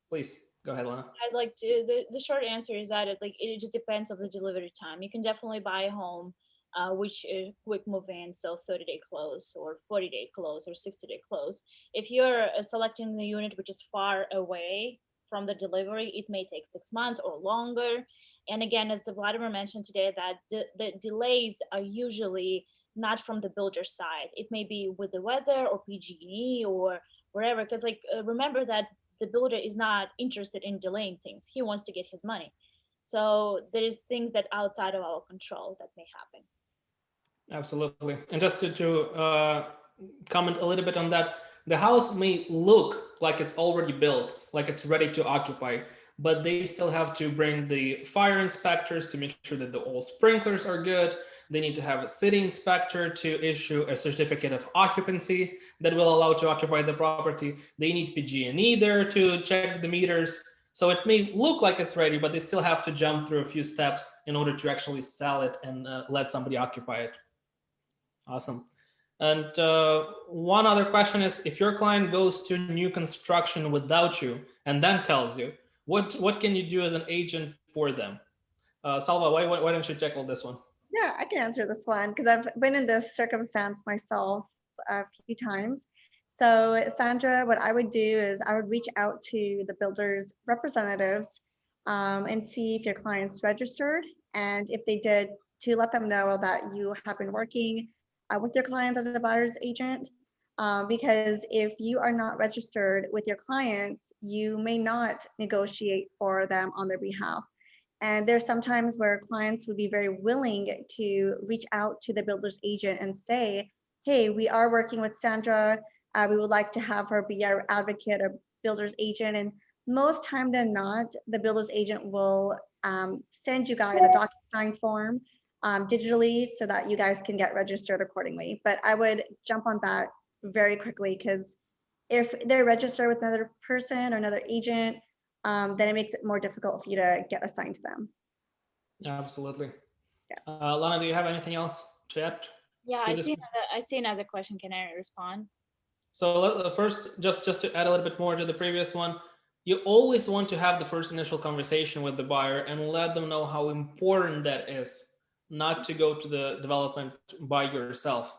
Please, go ahead, Lana. I'd like to, the short answer is that it just depends on the delivery time. You can definitely buy a home which is quick move-in, so 30-day close or 40-day close or 60-day close. If you're selecting the unit which is far away from the delivery, it may take 6 months or longer. And again, as Vladimir mentioned today, that the delays are usually not from the builder side. It may be with the weather or PG&E or wherever, because like remember that the builder is not interested in delaying things. He wants to get his money. So there is things that outside of our control that may happen. Absolutely. And just to comment a little bit on that, the house may look like it's already built, like it's ready to occupy, but they still have to bring the fire inspectors to make sure that the old sprinklers are good. They need to have a city inspector to issue a certificate of occupancy that will allow to occupy the property. They need PG&E there to check the meters. So it may look like it's ready, but they still have to jump through a few steps in order to actually sell it and let somebody occupy it. Awesome. And one other question is, if your client goes to new construction without you and then tells you, what can you do as an agent for them? Salva, why don't you tackle this one? Yeah, I can answer this one because I've been in this circumstance myself a few times. So Sandra, what I would do is I would reach out to the builder's representatives and see if your client's registered, and if they did, to let them know that you have been working with your clients as a buyer's agent. Because if you are not registered with your clients, you may not negotiate for them on their behalf. And there's sometimes where clients would be very willing to reach out to the builder's agent and say, hey, we are working with Sandra. We would like to have her be our advocate or builder's agent. And most time than not, the builder's agent will send you guys a DocuSign form digitally so that you guys can get registered accordingly. But I would jump on that very quickly, because if they're registered with another person or another agent, then it makes it more difficult for you to get assigned to them. Absolutely. Yeah. Lana, do you have anything else to add? Yeah, I see another question. Can I respond? So first, just to add a little bit more to the previous one, you always want to have the first initial conversation with the buyer and let them know how important that is, not to go to the development by yourself.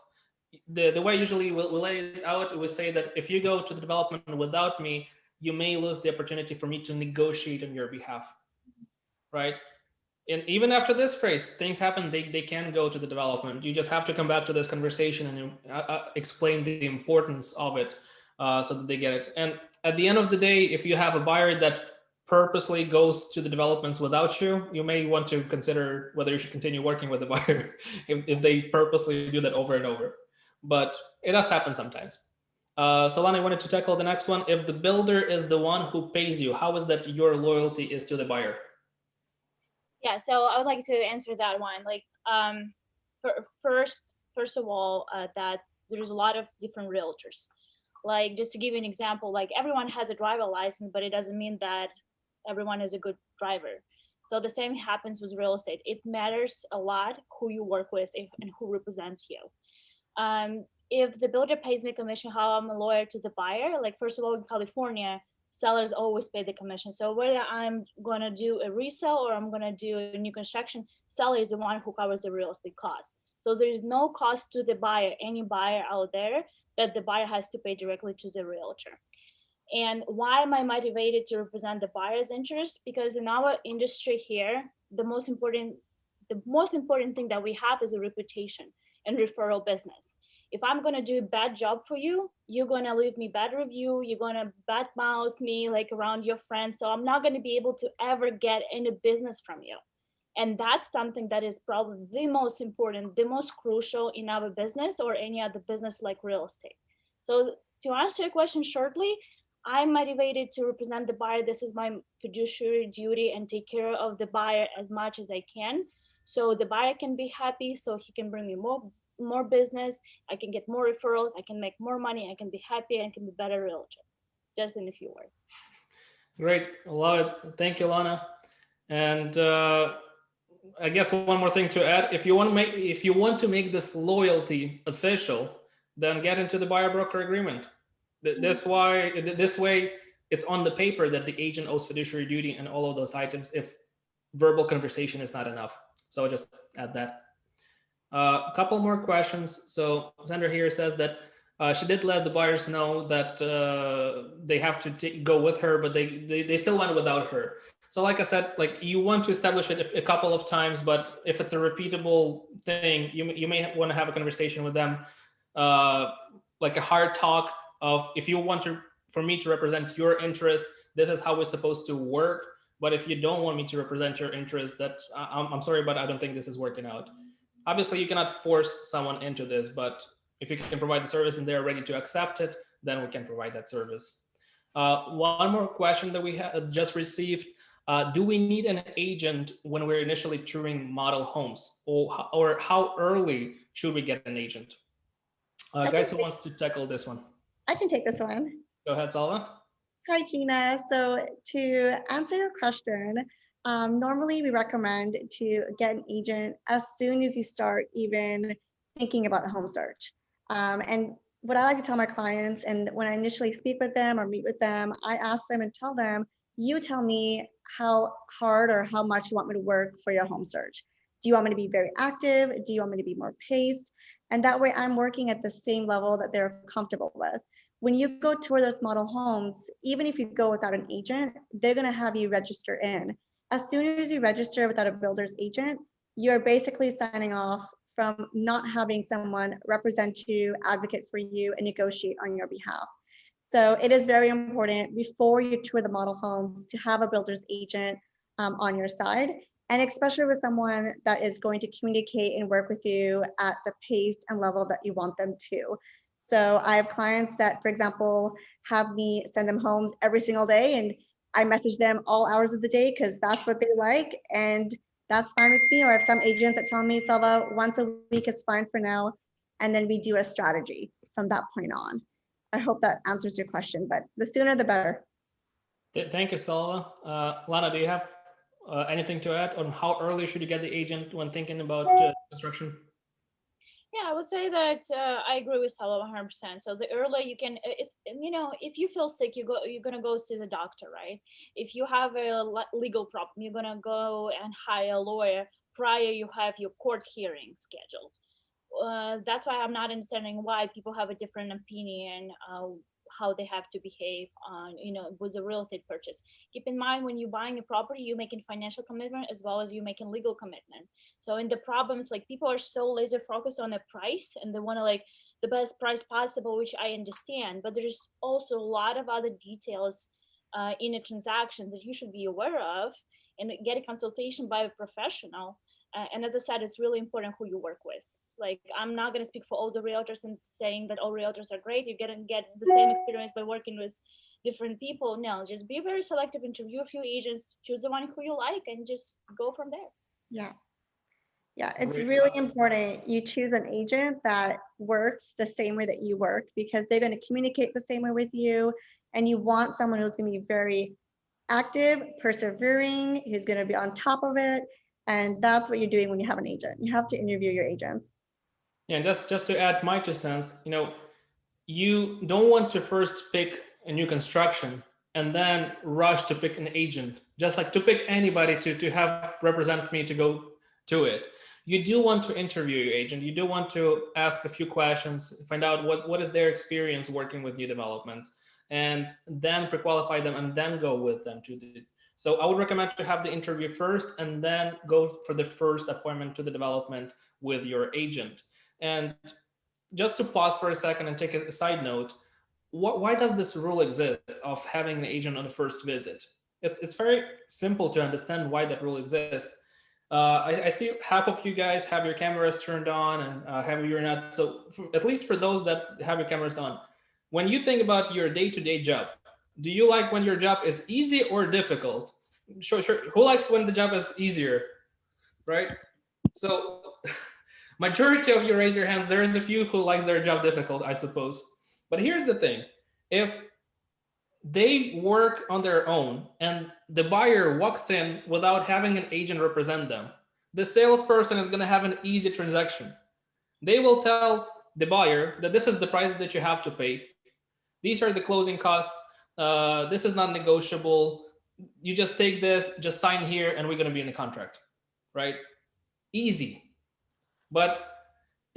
The way usually we lay it out, we say that if you go to the development without me, you may lose the opportunity for me to negotiate on your behalf, right? And even after this phrase, things happen, they can go to the development. You just have to come back to this conversation and explain the importance of it so that they get it. And at the end of the day, if you have a buyer that purposely goes to the developments without you, you may want to consider whether you should continue working with the buyer if they purposely do that over and over. But it does happen sometimes. Solana, I wanted to tackle the next one. If the builder is the one who pays you, how is that your loyalty is to the buyer? Yeah, so I would like to answer that one. Like, first of all, that there's a lot of different realtors. Like, just to give you an example, like everyone has a driver license, but it doesn't mean that everyone is a good driver. So the same happens with real estate. It matters a lot who you work with and who represents you. If the builder pays me commission, how I'm a lawyer to the buyer, like first of all, in California, sellers always pay the commission. So whether I'm gonna do a resale or I'm gonna do a new construction, seller is the one who covers the real estate cost. So there is no cost to the buyer, any buyer out there, that the buyer has to pay directly to the realtor. And why am I motivated to represent the buyer's interest? Because in our industry here, the most important thing that we have is a reputation and referral business. If I'm gonna do a bad job for you, you're gonna leave me bad review, you're gonna badmouth me like around your friends. So I'm not gonna be able to ever get any business from you. And that's something that is probably the most important, the most crucial in our business or any other business like real estate. So to answer your question shortly, I'm motivated to represent the buyer. This is my fiduciary duty and take care of the buyer as much as I can. So the buyer can be happy, so he can bring me more business, I can get more referrals, I can make more money, I can be happy, and can be better realtor. Just in a few words. Great, love it. Thank you, Lana. And I guess one more thing to add: if you want to make this loyalty official, then get into the buyer broker agreement. This way, it's on the paper that the agent owes fiduciary duty and all of those items if verbal conversation is not enough. So just add that. A couple more questions. So Sandra here says that she did let the buyers know that they have to go with her, but they still went without her. So like I said, like you want to establish it a couple of times, but if it's a repeatable thing, you may want to have a conversation with them, uh, like a hard talk of, if you want to for me to represent your interest, this is how it's supposed to work. But if you don't want me to represent your interest, that I'm sorry, but I don't think this is working out. Obviously, you cannot force someone into this, but if you can provide the service and they're ready to accept it, then we can provide that service. One more question that we just received. Do we need an agent when we're initially touring model homes? Or how early should we get an agent? Guys, who wants to tackle this one? I can take this one. Go ahead, Salva. Hi, Gina. So to answer your question, normally we recommend to get an agent as soon as you start even thinking about a home search. And what I like to tell my clients, and when I initially speak with them or meet with them, I ask them and tell them, you tell me how hard or how much you want me to work for your home search. Do you want me to be very active? Do you want me to be more paced? And that way I'm working at the same level that they're comfortable with. When you go tour those model homes, even if you go without an agent, they're going to have you register in. As soon as you register without a builder's agent, you're basically signing off from not having someone represent you, advocate for you, and negotiate on your behalf. So it is very important before you tour the model homes to have a builder's agent on your side, and especially with someone that is going to communicate and work with you at the pace and level that you want them to. So I have clients that, for example, have me send them homes every single day, and I message them all hours of the day because that's what they like, and that's fine with me. Or I have some agents that tell me, Selva, once a week is fine for now, and then we do a strategy from that point on. I hope that answers your question, but the sooner the better. Thank you, Salva. Lana, do you have anything to add on how early should you get the agent when thinking about construction? Yeah, I would say that I agree with Salo 100%. So the earlier you can, it's, if you feel sick, you're gonna go see the doctor, right? If you have a legal problem, you're gonna go and hire a lawyer prior you have your court hearing scheduled. That's why I'm not understanding why people have a different opinion how they have to behave on with a real estate purchase. Keep in mind, when you're buying a property, you're making financial commitment as well as you're making legal commitment. So in the problems, like, people are so laser focused on the price and they want to, like, the best price possible, which I understand, but there's also a lot of other details in a transaction that you should be aware of and get a consultation by a professional. And as I said, it's really important who you work with. Like, I'm not going to speak for all the realtors and saying that all realtors are great. You're going to get the same experience by working with different people. No, just be very selective, interview a few agents, choose the one who you like, and just go from there. Yeah. Yeah, it's really important you choose an agent that works the same way that you work, because they're going to communicate the same way with you. And you want someone who's going to be very active, persevering, who's going to be on top of it. And that's what you're doing when you have an agent. You have to interview your agents. Yeah, just to add my 2 cents, you don't want to first pick a new construction and then rush to pick an agent, just like to pick anybody to have represent me to go to it. You do want to interview your agent. You do want to ask a few questions, find out what is their experience working with new developments, and then pre-qualify them and then go with them to the. So I would recommend to have the interview first and then go for the first appointment to the development with your agent. And just to pause for a second and take a side note, why does this rule exist of having an agent on the first visit? It's very simple to understand why that rule exists. I see half of you guys have your cameras turned on and have your not. So at least for those that have your cameras on, when you think about your day-to-day job, do you like when your job is easy or difficult? Sure. Who likes when the job is easier, right? So majority of you raise your hands. There is a few who likes their job difficult, I suppose. But here's the thing. If they work on their own and the buyer walks in without having an agent represent them, the salesperson is going to have an easy transaction. They will tell the buyer that this is the price that you have to pay. These are the closing costs. This is not negotiable. You just take this, just sign here, and we're going to be in the contract, right? Easy. But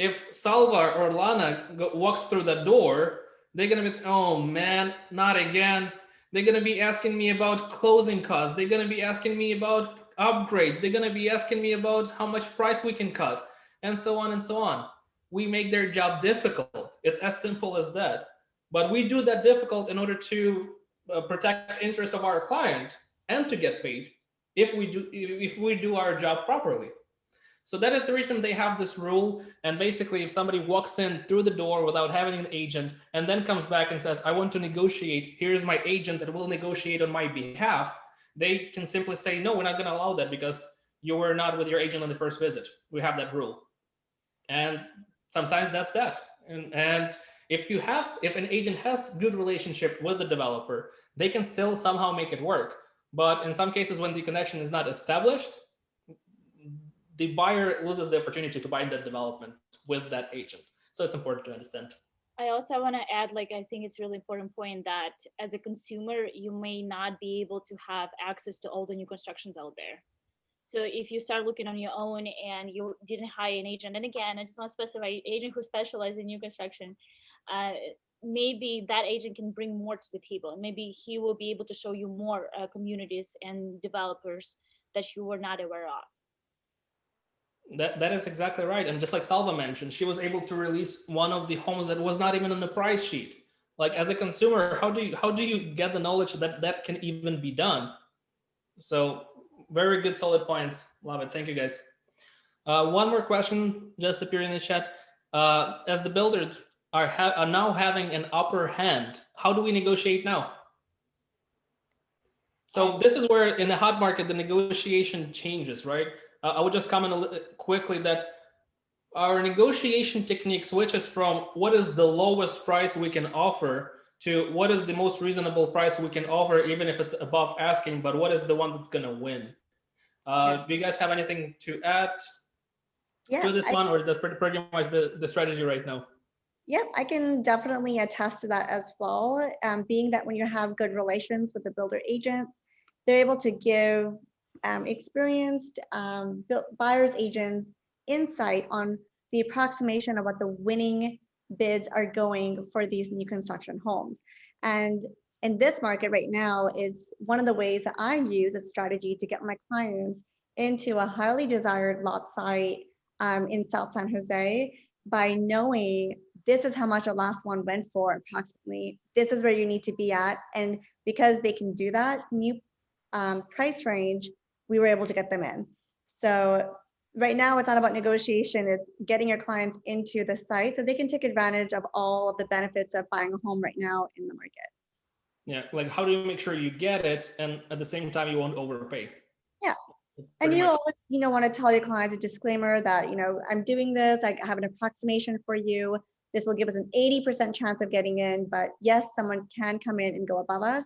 if Salva or Lana walks through the door, they're gonna be, oh man, not again. They're gonna be asking me about closing costs. They're gonna be asking me about upgrade. They're gonna be asking me about how much price we can cut, and so on and so on. We make their job difficult. It's as simple as that. But we do that difficult in order to protect interest of our client and to get paid if we do our job properly. So that is the reason they have this rule. And basically, if somebody walks in through the door without having an agent and then comes back and says, I want to negotiate, here's my agent that will negotiate on my behalf, they can simply say, no, we're not going to allow that because you were not with your agent on the first visit. We have that rule. And sometimes that's that. And if an agent has good relationship with the developer, they can still somehow make it work. But in some cases, when the connection is not established, the buyer loses the opportunity to buy that development with that agent. So it's important to understand. I also want to add, like, I think it's a really important point that as a consumer, you may not be able to have access to all the new constructions out there. So if you start looking on your own and you didn't hire an agent, and again, I just want to specify agent who specializes in new construction, maybe that agent can bring more to the table. Maybe he will be able to show you more communities and developers that you were not aware of. That is exactly right. And just like Salva mentioned, she was able to release one of the homes that was not even on the price sheet. Like, as a consumer, how do you get the knowledge that that can even be done? So very good, solid points. Love it. Thank you, guys. One more question just appeared in the chat. As the builders are now having an upper hand, how do we negotiate now? So this is where in the hot market, the negotiation changes, right? I would just comment quickly that our negotiation technique switches from what is the lowest price we can offer to what is the most reasonable price we can offer, even if it's above asking, but what is the one that's gonna win? Do you guys have anything to add to this one, or is that pretty much the strategy right now? Yep, I can definitely attest to that as well. Being that when you have good relations with the builder agents, they're able to give experienced buyers agents insight on the approximation of what the winning bids are going for these new construction homes. And in this market right now, it's one of the ways that I use a strategy to get my clients into a highly desired lot site in South San Jose by knowing this is how much the last one went for approximately. This is where you need to be at. And because they can do that new price range, we were able to get them in. So right now it's not about negotiation, it's getting your clients into the site so they can take advantage of all of the benefits of buying a home right now in the market. Yeah, like how do you make sure you get it and at the same time you won't overpay? Yeah. And you always, want to tell your clients a disclaimer that, I'm doing this, I have an approximation for you. This will give us an 80% chance of getting in, but yes, someone can come in and go above us,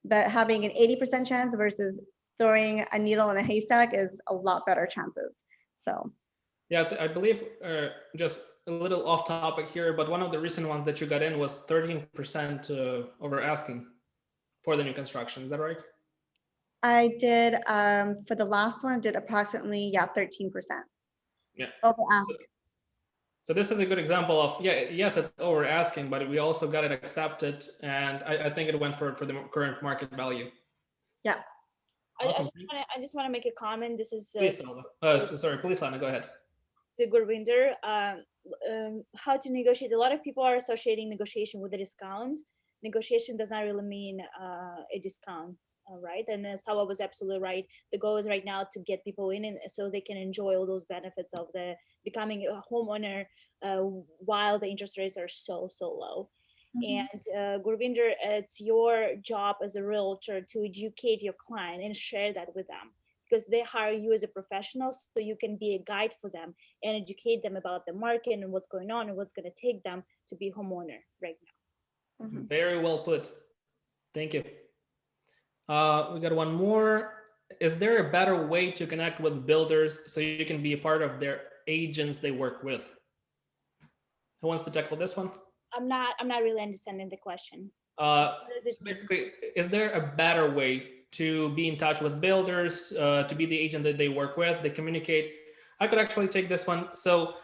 but having an 80% chance versus throwing a needle in a haystack is a lot better chances. So. Yeah, I believe just a little off topic here, but one of the recent ones that you got in was 13% over asking for the new construction. Is that right? I did, for the last one, I did approximately, 13%. Yeah. Over ask. So this is a good example of, yes, it's over asking, but we also got it accepted. And I think it went for the current market value. Yeah. Awesome. I just want to make a comment. This is please, sorry, please, Lana, go ahead. Gurvinder, how to negotiate. A lot of people are associating negotiation with a discount. Negotiation does not really mean a discount, right? And Sawa was absolutely right. The goal is right now to get people in and so they can enjoy all those benefits of the becoming a homeowner while the interest rates are so low. Mm-hmm. And Gurvinder, it's your job as a realtor to educate your client and share that with them, because they hire you as a professional, so you can be a guide for them and educate them about the market and what's going on and what's going to take them to be a homeowner right now. Mm-hmm. Very well put. Thank you. We got one more. Is there a better way to connect with builders so you can be a part of their agents they work with? Who wants to tackle this one? I'm not really understanding the question. So basically, is there a better way to be in touch with builders, to be the agent that they work with, they communicate? I could actually take this one. So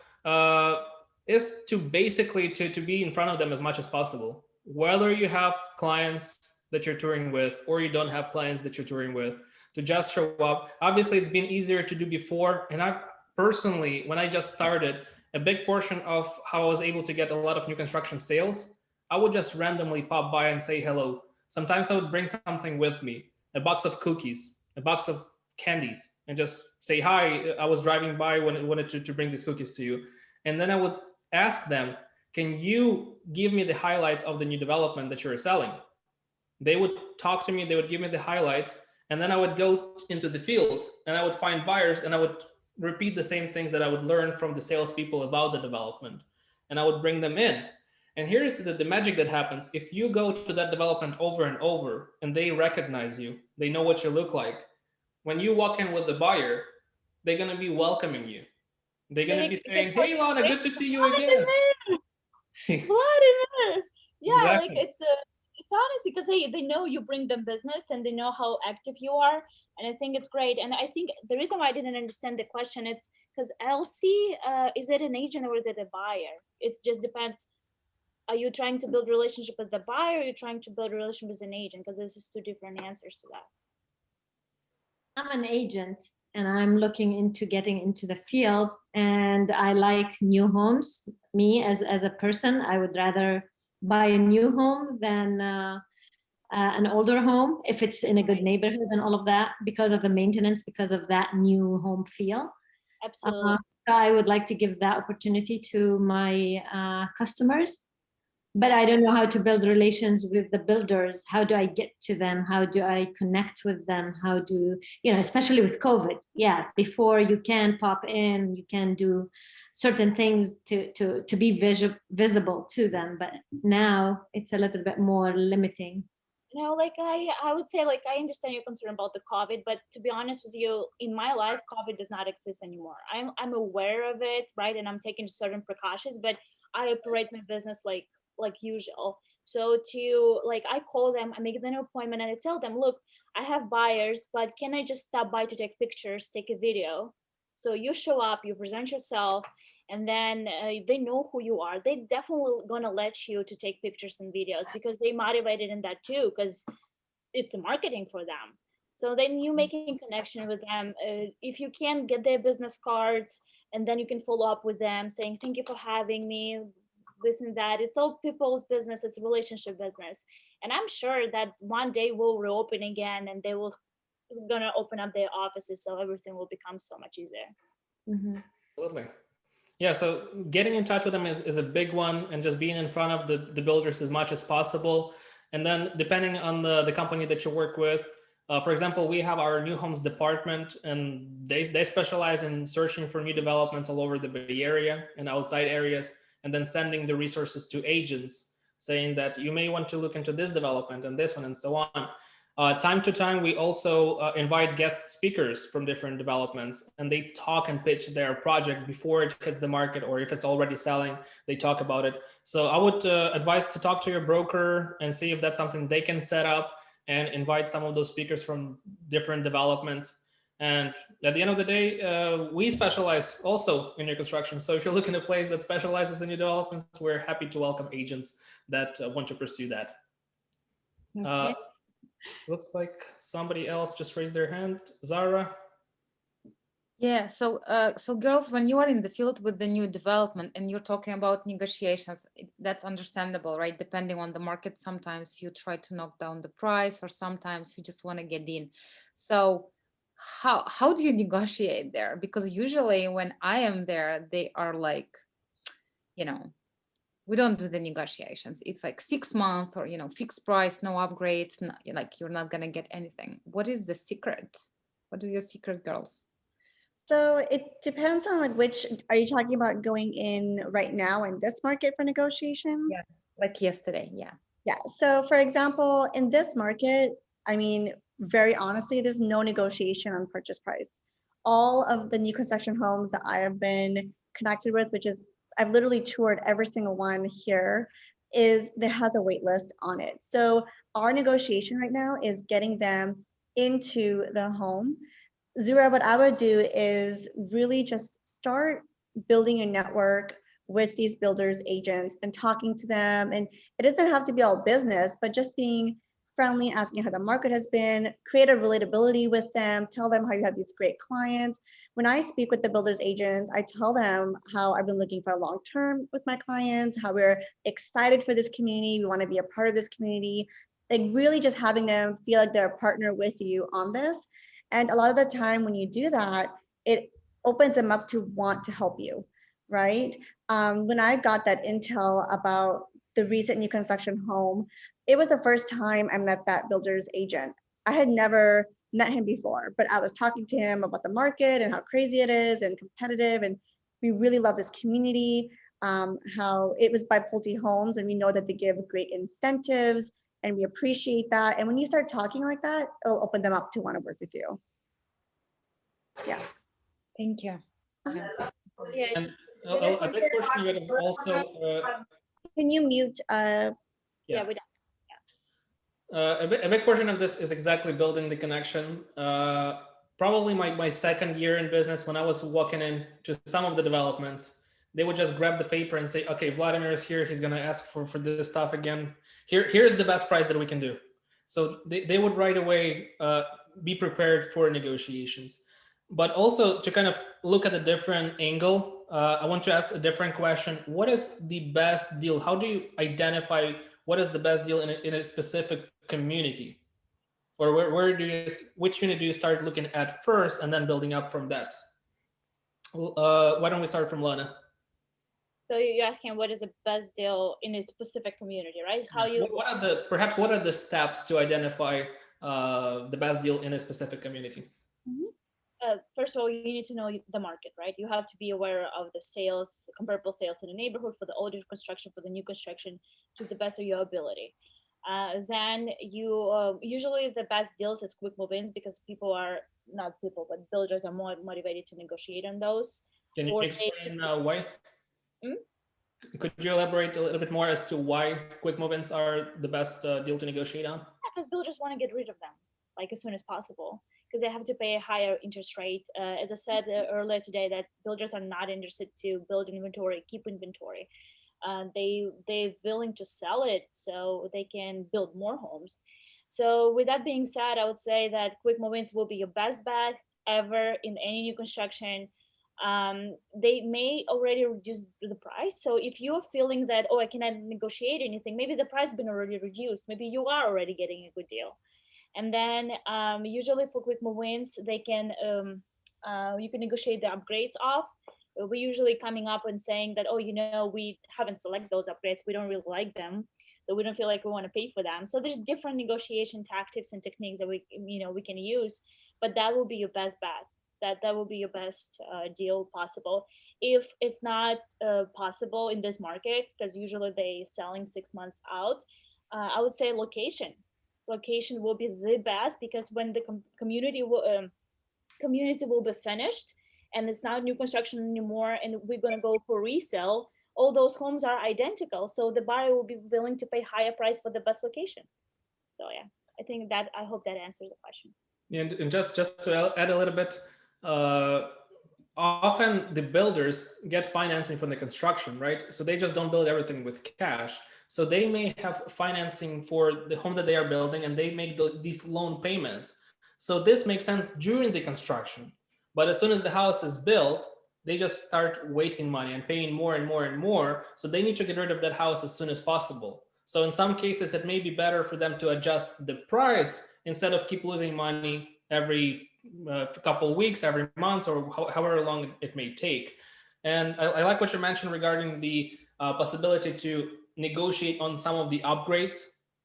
is to basically to be in front of them as much as possible. Whether you have clients that you're touring with or you don't have clients that you're touring with, to just show up. Obviously, it's been easier to do before. And I personally, when I just started, a big portion of how I was able to get a lot of new construction sales, I would just randomly pop by and say hello. Sometimes I would bring something with me, a box of cookies, a box of candies, and just say hi. I was driving by when I wanted to bring these cookies to you. And then I would ask them, can you give me the highlights of the new development that you're selling? They would talk to me, they would give me the highlights, and then I would go into the field and I would find buyers and I would repeat the same things that I would learn from the salespeople about the development, and I would bring them in. And here's the magic that happens. If you go to that development over and over and they recognize you, they know what you look like. When you walk in with the buyer, they're going to be welcoming you. They're going to be saying, hey, Lana, good to see you again. Vladimir. Yeah, like Exactly. it's honestly because they know you bring them business and they know how active you are, and I think it's great. And I think the reason why I didn't understand the question, it's because Elsie, is it an agent or is it a buyer? It just depends. Are you trying to build relationship with the buyer, or are you trying to build a relationship with an agent? Because there's just two different answers to that. I'm an agent and I'm looking into getting into the field, and I like new homes. Me as a person, I would rather buy a new home than an older home if it's in a good neighborhood and all of that, because of the maintenance, because of that new home feel. Absolutely. So I would like to give that opportunity to my customers, but I don't know how to build relations with the builders. How do I get to them? How do I connect with them? How do, especially with COVID. Yeah, before you can pop in, you can do certain things to be visible to them. But now it's a little bit more limiting. No, like I would say, like, I understand your concern about the COVID, but to be honest with you, in my life, COVID does not exist anymore. I'm aware of it, right? And I'm taking certain precautions, but I operate my business like usual. So to like, I call them, I make them an appointment, and I tell them, look, I have buyers, but can I just stop by to take pictures, take a video? So you show up, you present yourself, and then they know who you are. They definitely gonna let you to take pictures and videos because they motivated in that too, because it's marketing for them. So then you making connection with them. If you can get their business cards, and then you can follow up with them saying thank you for having me, this and that. It's all people's business. It's relationship business, and I'm sure that one day we'll reopen again, and they will gonna open up their offices, so everything will become so much easier. Mm-hmm. Absolutely. Yeah, so getting in touch with them is a big one, and just being in front of the builders as much as possible. And then depending on the company that you work with, for example, we have our new homes department, and they specialize in searching for new developments all over the Bay Area and outside areas, and then sending the resources to agents saying that you may want to look into this development and this one and so on. Time to time, we also invite guest speakers from different developments, and they talk and pitch their project before it hits the market, or if it's already selling, they talk about it. So I would advise to talk to your broker and see if that's something they can set up, and invite some of those speakers from different developments. And at the end of the day, we specialize also in new construction. So if you're looking at a place that specializes in new developments, we're happy to welcome agents that want to pursue that. Okay. Looks like somebody else just raised their hand. Zara? Yeah, so girls, when you are in the field with the new development and you're talking about negotiations, that's understandable, right? Depending on the market, sometimes you try to knock down the price, or sometimes you just want to get in. So how do you negotiate there? Because usually when I am there, they are like, we don't do the negotiations. It's like 6 months, or fixed price, no upgrades, like you're not gonna get anything. What is the secret? What is your secret, girls? So it depends on like which, are you talking about going in right now in this market for negotiations? Yeah. Like yesterday, yeah. Yeah. So for example, in this market, I mean, very honestly, there's no negotiation on purchase price. All of the new construction homes that I have been connected with, which is I've literally toured every single one here, is there has a wait list on it. So our negotiation right now is getting them into the home. Zura, what I would do is really just start building a network with these builders agents and talking to them. And it doesn't have to be all business, but just being friendly, asking how the market has been, create a relatability with them, tell them how you have these great clients. When I speak with the builders agents, I tell them how I've been looking for a long term with my clients, how we're excited for this community, we want to be a part of this community, like really just having them feel like they're a partner with you on this. And a lot of the time when you do that, it opens them up to want to help you, right? When I got that intel about the recent new construction home, it was the first time I met that builder's agent. I had never met him before, but I was talking to him about the market and how crazy it is and competitive. And we really love this community, how it was by Pulte Homes, and we know that they give great incentives and we appreciate that. And when you start talking like that, it'll open them up to want to work with you. Yeah. Thank you. Yeah. Yeah, And a big portion of it is also Can you mute? yeah, yeah. we A big portion of this is exactly building the connection. Probably my second year in business, when I was walking into some of the developments, they would just grab the paper and say, okay, Vladimir is here. He's going to ask for this stuff again. Here's the best price that we can do. So they would right away be prepared for negotiations. But also to kind of look at a different angle, I want to ask a different question. What is the best deal? How do you identify what is the best deal in a specific community? Or which unit do you start looking at first and then building up from that? Why don't we start from Lana? So you're asking what is the best deal in a specific community, right? How you what are the steps to identify the best deal in a specific community? First of all, you need to know the market, right? You have to be aware of the sales, comparable sales in the neighborhood for the older construction, for the new construction, to the best of your ability. Then you usually the best deals is quick move-ins, because but builders are more motivated to negotiate on those. Can you explain why? Hmm? Could you elaborate a little bit more as to why quick move-ins are the best deal to negotiate on? Because builders want to get rid of them like as soon as possible, because they have to pay a higher interest rate. As I said earlier today, that builders are not interested to build inventory, keep inventory. They're willing to sell it so they can build more homes. So with that being said, I would say that quick move-ins will be your best bet ever in any new construction. They may already reduce the price. So if you're feeling that, oh, I cannot negotiate anything, maybe the price been already reduced. Maybe you are already getting a good deal. And then usually for quick move-ins, they can you can negotiate the upgrades off. We're usually coming up and saying that, oh, we haven't selected those upgrades. We don't really like them. So we don't feel like we want to pay for them. So there's different negotiation tactics and techniques that we can use, but that will be your best bet. That will be your best deal possible. If it's not possible in this market, because usually they selling 6 months out, I would say location will be the best, because when the community will be finished and it's not new construction anymore and we're going to go for resale, all those homes are identical, so the buyer will be willing to pay higher price for the best location. So yeah, I hope that answers the question. And just to add a little bit, often the builders get financing from the construction, right? So they just don't build everything with cash. So they may have financing for the home that they are building, and they make these loan payments. So this makes sense during the construction. But as soon as the house is built, they just start wasting money and paying more and more and more. So they need to get rid of that house as soon as possible. So in some cases, it may be better for them to adjust the price instead of keep losing money every couple of weeks, every month, or however long it may take. And I like what you mentioned regarding the possibility to negotiate on some of the upgrades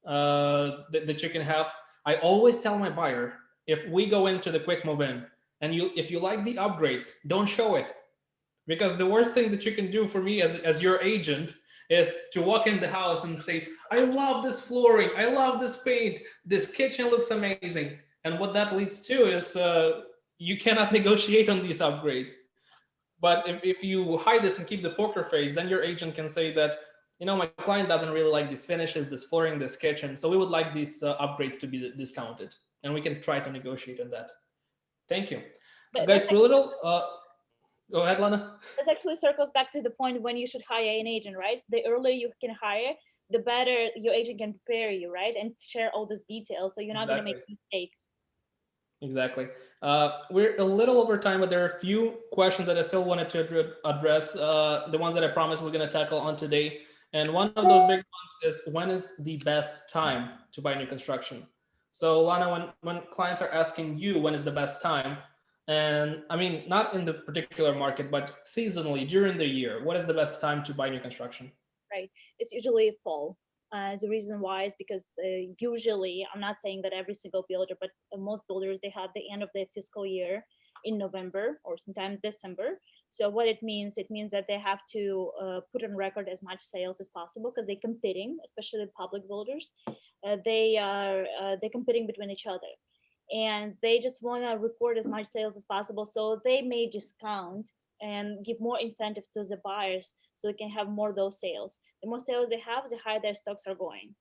that you can have. I always tell my buyer, if we go into the quick move-in and if you like the upgrades, don't show it. Because the worst thing that you can do for me as your agent is to walk in the house and say, I love this flooring, I love this paint, this kitchen looks amazing. And what that leads to is you cannot negotiate on these upgrades. But if you hide this and keep the poker face, then your agent can say that, my client doesn't really like these finishes, this flooring, this kitchen, so we would like these upgrades to be discounted. And we can try to negotiate on that. Thank you. But guys, we're a little... Go ahead, Lana. This actually circles back to the point when you should hire an agent, right? The earlier you can hire, the better your agent can prepare you, right? And share all those details so you're not going to make Exactly. a mistake. Exactly. We're a little over time, but there are a few questions that I still wanted to address. The ones that I promised we're going to tackle on today. And one of those big ones is, when is the best time to buy new construction? So Lana, when clients are asking you when is the best time, and I mean, not in the particular market, but seasonally during the year, what is the best time to buy new construction? Right. It's usually fall. The reason why is because usually, I'm not saying that every single builder, but most builders, they have the end of their fiscal year in November or sometime December. So what it means that they have to put on record as much sales as possible, because they're competing, especially public builders. They're competing between each other, and they just want to record as much sales as possible. So they may discount and give more incentives to the buyers so they can have more of those sales. The more sales they have, the higher their stocks are going.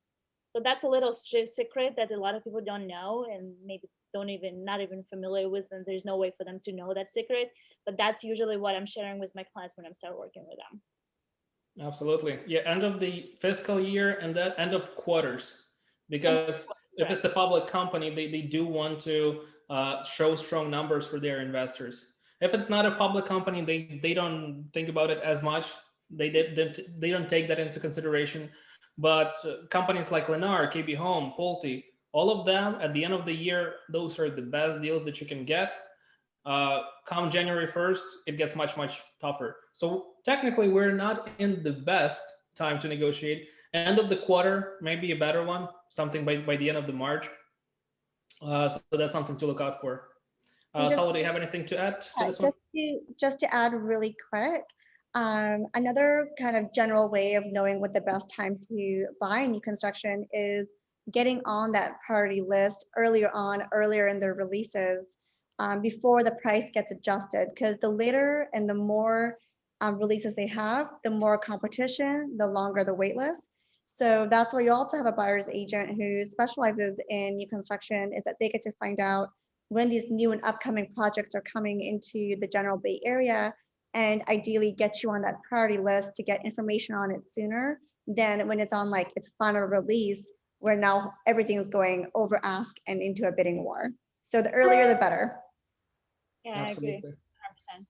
So that's a little secret that a lot of people don't know, and maybe not even familiar with, and there's no way for them to know that secret. But that's usually what I'm sharing with my clients when I'm start working with them. Absolutely. Yeah, end of the fiscal year and the end of quarters. Because if it's a public company, they do want to show strong numbers for their investors. If it's not a public company, they don't think about it as much. They don't take that into consideration. But companies like Lennar, KB Home, Pulte, all of them at the end of the year, those are the best deals that you can get. Come January 1st, it gets much tougher. So technically, we're not in the best time to negotiate. End of the quarter, maybe a better one, something by the end of the March. So that's something to look out for. Sala, do you have anything to add to this one? Just to add really quick, another kind of general way of knowing what the best time to buy new construction is getting on that priority list earlier in their releases, before the price gets adjusted. Because the later and the more releases they have, the more competition, the longer the wait list. So that's why you also have a buyer's agent who specializes in new construction, is that they get to find out when these new and upcoming projects are coming into the general Bay Area, and ideally get you on that priority list to get information on it sooner than when it's on like its final release, where now everything is going over ask and into a bidding war. So the earlier the better. Yeah, Absolutely. I agree. 100%.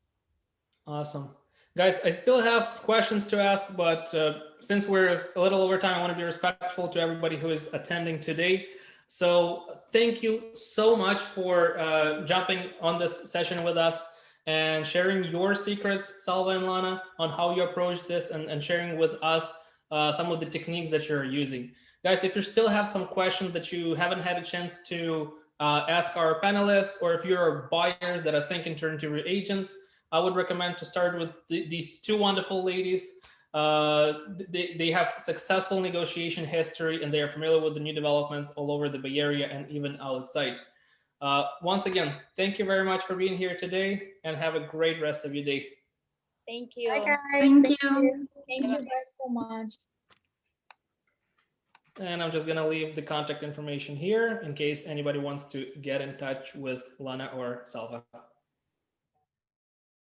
Awesome. Guys, I still have questions to ask, but since we're a little over time, I want to be respectful to everybody who is attending today. So thank you so much for jumping on this session with us and sharing your secrets, Salva and Lana, on how you approach this, and sharing with us some of the techniques that you're using. Guys, if you still have some questions that you haven't had a chance to ask our panelists, or if you're buyers that are thinking to turn to your agents, I would recommend to start with these two wonderful ladies. They have successful negotiation history, and they are familiar with the new developments all over the Bay Area and even outside. Once again, thank you very much for being here today, and have a great rest of your day. Thank you. Bye, guys. Thank you. Thank you guys so much. And I'm just gonna leave the contact information here in case anybody wants to get in touch with Lana or Salva.